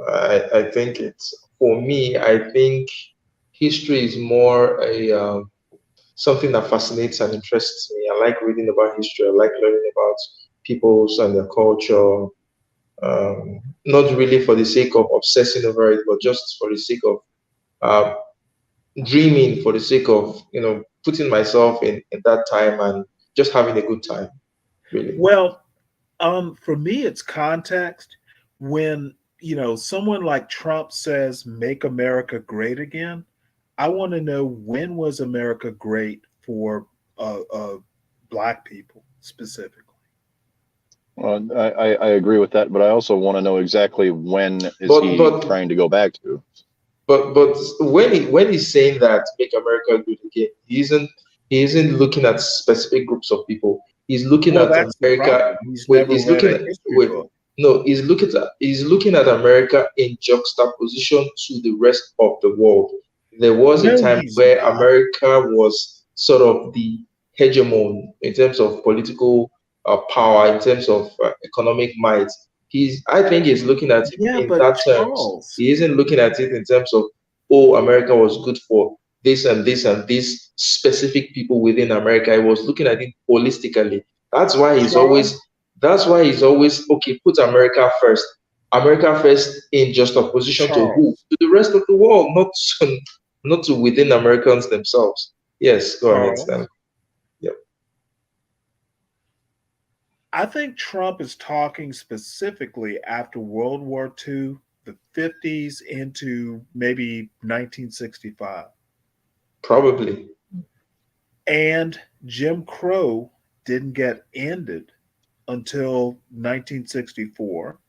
[SPEAKER 1] I think it's for me. I think history is more a something that fascinates and interests me. I like reading about history. I like learning about peoples and their culture. Not really for the sake of obsessing over it, but just for the sake of uh, dreaming, for the sake of putting myself in that time and just having a good time. Really.
[SPEAKER 2] Well, for me, it's context. When someone like Trump says "Make America Great Again," I want to know, when was America great for black people specifically?
[SPEAKER 6] I agree with that, but I also want to know exactly when is
[SPEAKER 1] But
[SPEAKER 6] he
[SPEAKER 1] but
[SPEAKER 6] trying to go back to?
[SPEAKER 1] but when he's saying that make America great again, he isn't looking at specific groups of people. He's looking
[SPEAKER 2] Well,
[SPEAKER 1] at
[SPEAKER 2] that's the
[SPEAKER 1] America.
[SPEAKER 2] problem. He's
[SPEAKER 1] Wait,
[SPEAKER 2] never
[SPEAKER 1] he's
[SPEAKER 2] read
[SPEAKER 1] looking
[SPEAKER 2] a
[SPEAKER 1] at
[SPEAKER 2] history
[SPEAKER 1] wait.
[SPEAKER 2] book.
[SPEAKER 1] No, he's looking at America in juxtaposition to the rest of the world. There was a
[SPEAKER 2] No,
[SPEAKER 1] time
[SPEAKER 2] he's
[SPEAKER 1] where
[SPEAKER 2] not.
[SPEAKER 1] America was sort of the hegemon in terms of political power, in terms of economic might. I think he's looking at it
[SPEAKER 2] Yeah,
[SPEAKER 1] in
[SPEAKER 2] but
[SPEAKER 1] that terms.
[SPEAKER 2] Charles,
[SPEAKER 1] He isn't looking at it in terms of, oh, America was good for this and this and this specific people within America. He was looking at it holistically. That's why he's always
[SPEAKER 2] Charles,
[SPEAKER 1] that's why he's always okay, put America first. America first in just opposition to who?
[SPEAKER 2] Charles,
[SPEAKER 1] To the rest of the world, not to within Americans themselves. Yes, go ahead, Stan.
[SPEAKER 2] Charles.
[SPEAKER 1] Yep.
[SPEAKER 2] I think Trump is talking specifically after World War II, the 50s into maybe 1965.
[SPEAKER 1] Probably.
[SPEAKER 2] And Jim Crow didn't get ended until 1964.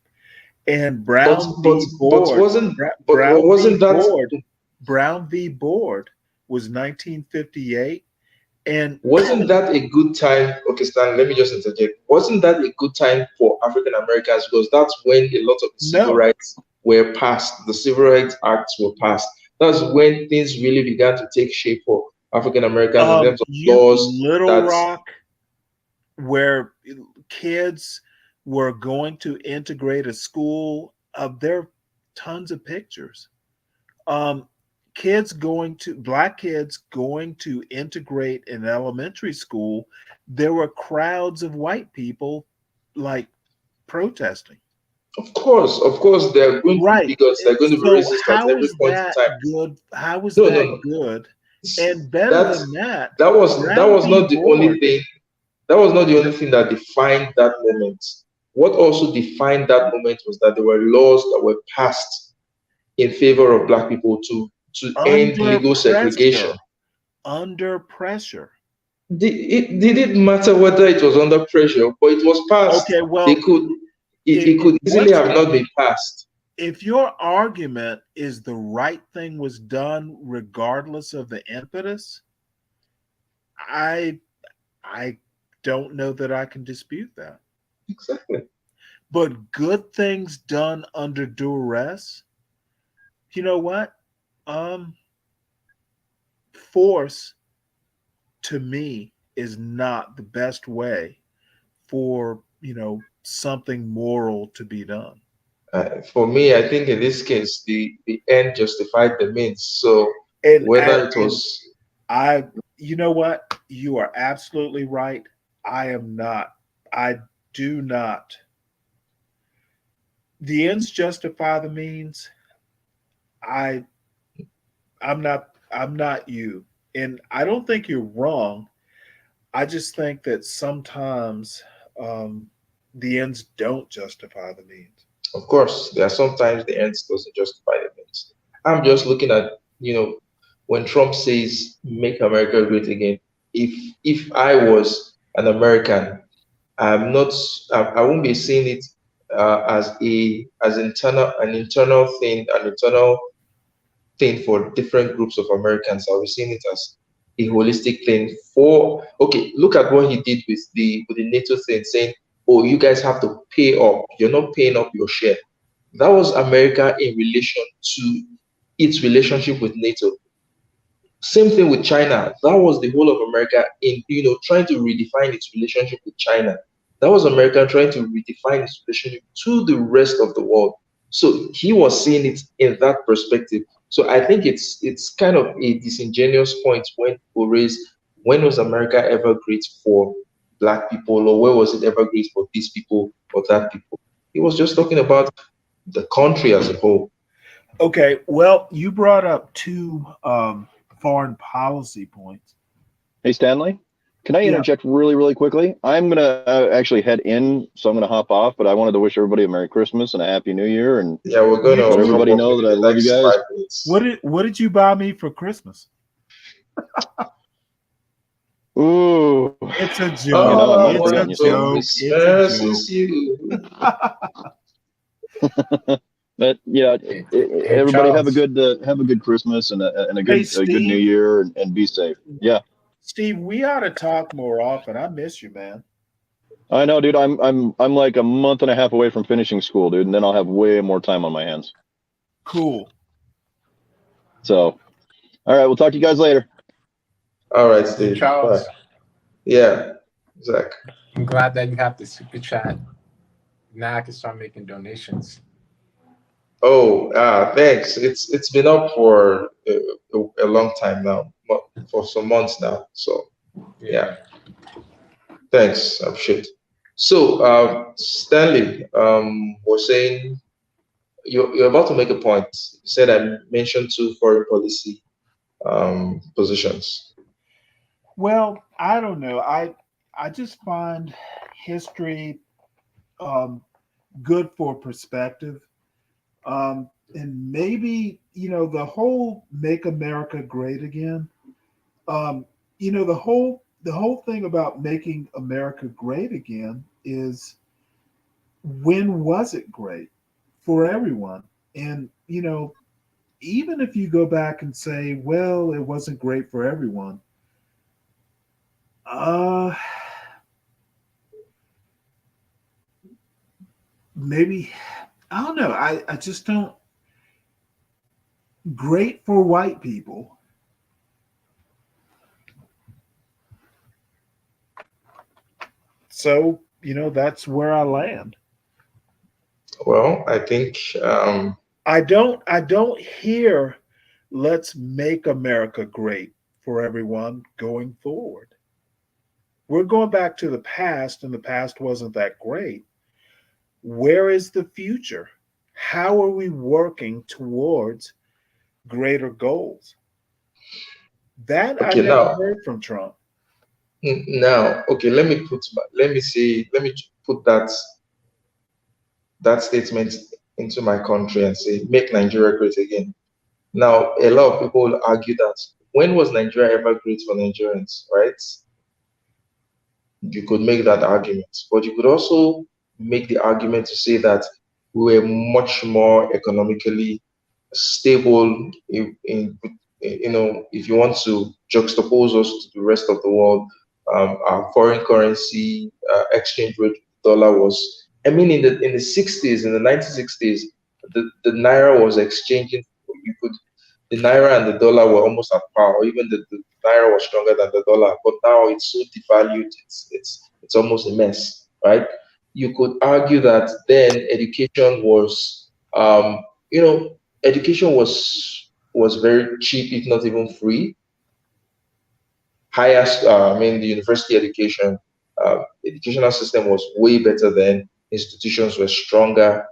[SPEAKER 2] And
[SPEAKER 1] But but but
[SPEAKER 2] Brown v.
[SPEAKER 1] wasn't that
[SPEAKER 2] Brown v. Board was 1958. And
[SPEAKER 1] wasn't that a good time? Okay, Stan, let me just interject. Wasn't that a good time for African Americans? Because that's when a lot of the civil
[SPEAKER 2] no,
[SPEAKER 1] rights were passed, the civil rights acts were passed. That's when things really began to take shape for African Americans in terms of laws
[SPEAKER 2] Little
[SPEAKER 1] that,
[SPEAKER 2] Rock, where kids were going to integrate a school, there are tons of pictures. Um, Black kids going to integrate an elementary school. There were crowds of white people like protesting.
[SPEAKER 1] of course, they're going to be
[SPEAKER 2] Right.
[SPEAKER 1] bigots, they're going to be
[SPEAKER 2] So
[SPEAKER 1] racist at
[SPEAKER 2] how
[SPEAKER 1] every
[SPEAKER 2] is
[SPEAKER 1] point in
[SPEAKER 2] that
[SPEAKER 1] time.
[SPEAKER 2] good? How is
[SPEAKER 1] No, no,
[SPEAKER 2] that
[SPEAKER 1] no.
[SPEAKER 2] good? And better
[SPEAKER 1] That
[SPEAKER 2] than that,
[SPEAKER 1] that
[SPEAKER 2] Brown
[SPEAKER 1] was
[SPEAKER 2] v.
[SPEAKER 1] not the only
[SPEAKER 2] Board.
[SPEAKER 1] thing. That was not the only thing that defined that moment. What also defined that moment was that there were laws that were passed in favor of black people to end
[SPEAKER 2] Under
[SPEAKER 1] legal segregation.
[SPEAKER 2] pressure, under pressure.
[SPEAKER 1] It didn't matter whether it was under pressure, but it was passed.
[SPEAKER 2] Okay,
[SPEAKER 1] They
[SPEAKER 2] well,
[SPEAKER 1] could
[SPEAKER 2] if,
[SPEAKER 1] it
[SPEAKER 2] if
[SPEAKER 1] could easily
[SPEAKER 2] what
[SPEAKER 1] have
[SPEAKER 2] you
[SPEAKER 1] not been passed.
[SPEAKER 2] if your argument is the right thing was done regardless of the impetus, I I don't know that I can dispute that.
[SPEAKER 1] Exactly.
[SPEAKER 2] But good things done under duress, you know what? Um, Force to me is not the best way for something moral to be done.
[SPEAKER 1] For me, I think in this case, the end justified the means. So
[SPEAKER 2] And
[SPEAKER 1] whether
[SPEAKER 2] at,
[SPEAKER 1] it
[SPEAKER 2] and
[SPEAKER 1] was
[SPEAKER 2] I, you know what? You are absolutely right. I am not. I do not. The ends justify the means. I, I'm not you, and I don't think you're wrong. I just think that sometimes the ends don't justify the means.
[SPEAKER 1] Of course, there are sometimes the ends doesn't justify the means. I'm just looking at, when Trump says "Make America Great Again." If I was an American, I'm not. I won't be seeing it as internal thing, an internal thing for different groups of Americans. I'll be seeing it as a holistic thing for. Okay, look at what he did with the NATO thing, saying, "Oh, you guys have to pay up. You're not paying up your share." That was America in relation to its relationship with NATO. Same thing with China. That was the whole of America in trying to redefine its relationship with China. That was America trying to redefine its relationship to the rest of the world. So he was seeing it in that perspective. So I think it's kind of a disingenuous point when people raise, when was America ever great for black people, or where was it ever great for these people or that people? He was just talking about the country as a whole.
[SPEAKER 2] Okay, well, you brought up two foreign policy points.
[SPEAKER 6] Hey, Stanley, can I
[SPEAKER 2] Yeah.
[SPEAKER 6] interject really, really quickly? I'm going to actually head in, so I'm going to hop off, but I wanted to wish everybody a Merry Christmas and a Happy New Year and
[SPEAKER 1] Yeah, we're
[SPEAKER 2] You,
[SPEAKER 1] gonna
[SPEAKER 6] let
[SPEAKER 2] you
[SPEAKER 1] hop
[SPEAKER 6] everybody
[SPEAKER 1] off
[SPEAKER 6] know
[SPEAKER 1] maybe
[SPEAKER 6] that I
[SPEAKER 1] in the
[SPEAKER 6] love you
[SPEAKER 1] next
[SPEAKER 6] guys.
[SPEAKER 1] 5 minutes.
[SPEAKER 2] what did you buy me for Christmas?
[SPEAKER 6] Ooh,
[SPEAKER 2] It's a
[SPEAKER 6] you
[SPEAKER 2] joke.
[SPEAKER 6] know, I
[SPEAKER 1] All
[SPEAKER 6] might
[SPEAKER 1] I
[SPEAKER 6] have
[SPEAKER 2] It's a
[SPEAKER 1] want
[SPEAKER 6] forgotten you,
[SPEAKER 1] for
[SPEAKER 6] Stanley.
[SPEAKER 2] joke. It's a
[SPEAKER 1] Christmas
[SPEAKER 2] joke.
[SPEAKER 1] is you.
[SPEAKER 6] But yeah,
[SPEAKER 7] Hey,
[SPEAKER 6] everybody
[SPEAKER 7] Charles.
[SPEAKER 6] have a good Christmas and
[SPEAKER 2] Hey,
[SPEAKER 6] a good New
[SPEAKER 2] Steve.
[SPEAKER 6] Year and be safe. Yeah,
[SPEAKER 2] Steve, we ought to talk more often. I miss you, man.
[SPEAKER 6] I know, dude. I'm like a month and a half away from finishing school, dude, and then I'll have way more time on my hands.
[SPEAKER 2] Cool.
[SPEAKER 6] So, all right, we'll talk to you guys later.
[SPEAKER 1] All right,
[SPEAKER 7] Hey,
[SPEAKER 1] Steve. Bye.
[SPEAKER 7] Charles.
[SPEAKER 1] Yeah, Zach.
[SPEAKER 7] I'm glad that you have the super chat. Now I can start making donations.
[SPEAKER 1] Oh, thanks. It's been up for a long time now, for some months now. So yeah,
[SPEAKER 7] Yeah.
[SPEAKER 1] thanks. I appreciate. So, Stanley, was saying you're about to make a point. You said I mentioned two foreign policy positions.
[SPEAKER 2] Well, I don't know. I just find history um, good for perspective. And maybe, the whole make America great again. Um, the whole thing about making America great again is, when was it great for everyone? And, even if you go back and say, well, it wasn't great for everyone, uh maybe, I don't know. I just don't. Great for white people. So, that's where I land.
[SPEAKER 1] Well, I think
[SPEAKER 2] I don't hear let's make America great for everyone going forward. We're going back to the past, and the past wasn't that great. Where is the future? How are we working towards greater goals? That I
[SPEAKER 1] okay
[SPEAKER 2] never
[SPEAKER 1] now.
[SPEAKER 2] heard from Trump.
[SPEAKER 1] Now, okay, let me see, let me put that statement into my country and say, make Nigeria great again. Now, a lot of people will argue that when was Nigeria ever great for Nigerians, right? You could make that argument, but you could also make the argument to say that we were much more economically stable if you want to juxtapose us to the rest of the world. Our foreign currency exchange rate dollar was, I mean, in the 60s, in the 1960s, the naira was exchanging. You could The naira and the dollar were almost at par, or even the naira was stronger than the dollar. But now it's so devalued, it's almost a mess, right? You could argue that then you know, education was very cheap, if not even free. Highest, I mean, the university educational system was way better then. Institutions were stronger,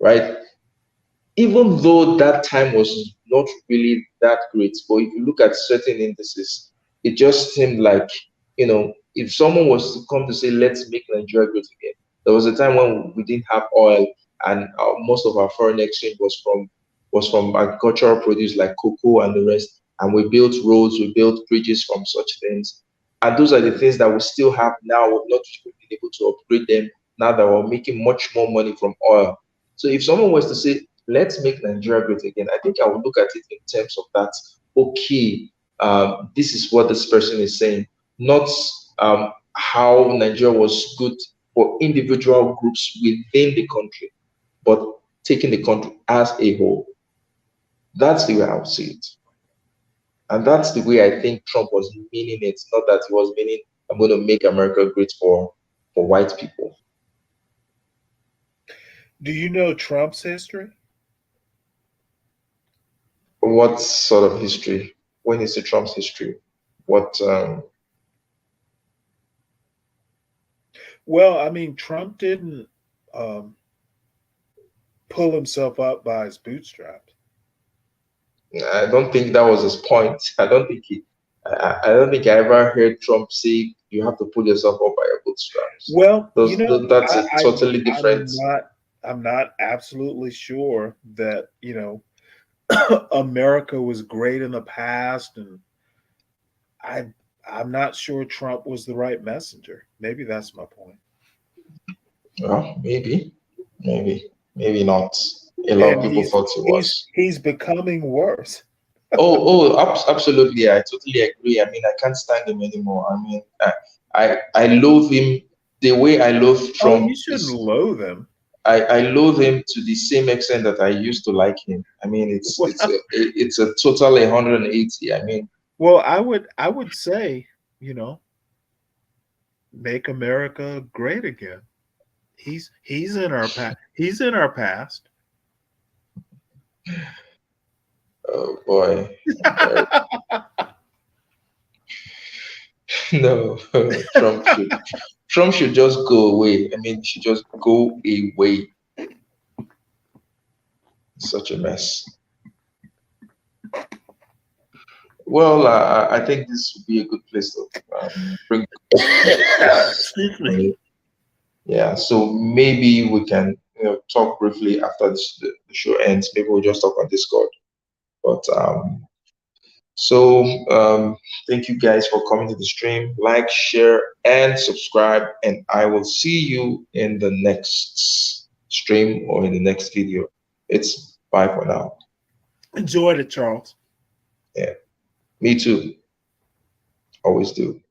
[SPEAKER 1] right? Even though that time was not really that great, but if you look at certain indices, it just seemed like, if someone was to come to say, let's make Nigeria great again, there was a time when we didn't have oil, and most of our foreign exchange was from agricultural produce like cocoa and the rest. And we built roads, we built bridges from such things. And those are the things that we still have now. We've not been able to upgrade them now that we're making much more money from oil. So if someone was to say, let's make Nigeria great again, I think I would look at it in terms of that. Okay, this is what this person is saying, not how Nigeria was good for individual groups within the country, but taking the country as a whole. That's the way I would see it. And that's the way I think Trump was meaning it, not that he was meaning I'm going to make America great for white people.
[SPEAKER 2] Do you know Trump's history?
[SPEAKER 1] What sort of history? When is the Trump's history? What
[SPEAKER 2] Well, I mean, Trump didn't um, pull himself up by his bootstraps.
[SPEAKER 1] I don't think that was his point. I don't think I ever heard Trump say you have to pull yourself up by your bootstraps.
[SPEAKER 2] Well, you know,
[SPEAKER 1] That's a
[SPEAKER 2] I,
[SPEAKER 1] totally
[SPEAKER 2] I
[SPEAKER 1] different.
[SPEAKER 2] I'm not absolutely sure that, America was great in the past, and I I'm not sure Trump was the right messenger. Maybe that's my point.
[SPEAKER 1] Well, maybe not. A lot of
[SPEAKER 2] And
[SPEAKER 1] people
[SPEAKER 2] he's
[SPEAKER 1] thought it
[SPEAKER 2] he's
[SPEAKER 1] was.
[SPEAKER 2] he's becoming worse.
[SPEAKER 1] Absolutely. I totally agree. I mean, I can't stand him anymore. I mean, I loathe him. The way I loathe
[SPEAKER 2] Oh,
[SPEAKER 1] Trump
[SPEAKER 2] you shouldn't
[SPEAKER 1] is
[SPEAKER 2] loathe him.
[SPEAKER 1] I loathe him to the same extent that I used to like him. I mean, it's a total 180. I mean,
[SPEAKER 2] Well, I would say, you know, make America great again. He's in our past. He's in our past.
[SPEAKER 1] oh boy, Uh, no, Trump should just go away. I mean, he should just go away. Such a mess. Well, I think this would be a good place to bring
[SPEAKER 2] Excuse me.
[SPEAKER 1] Yeah, so maybe we can, talk briefly after the show ends. Maybe we'll just talk on Discord. But so thank you guys for coming to the stream. Like, share, and subscribe. And I will see you in the next stream or in the next video. It's bye for now.
[SPEAKER 2] Enjoyed it, Charles.
[SPEAKER 1] Yeah, me too. Always do.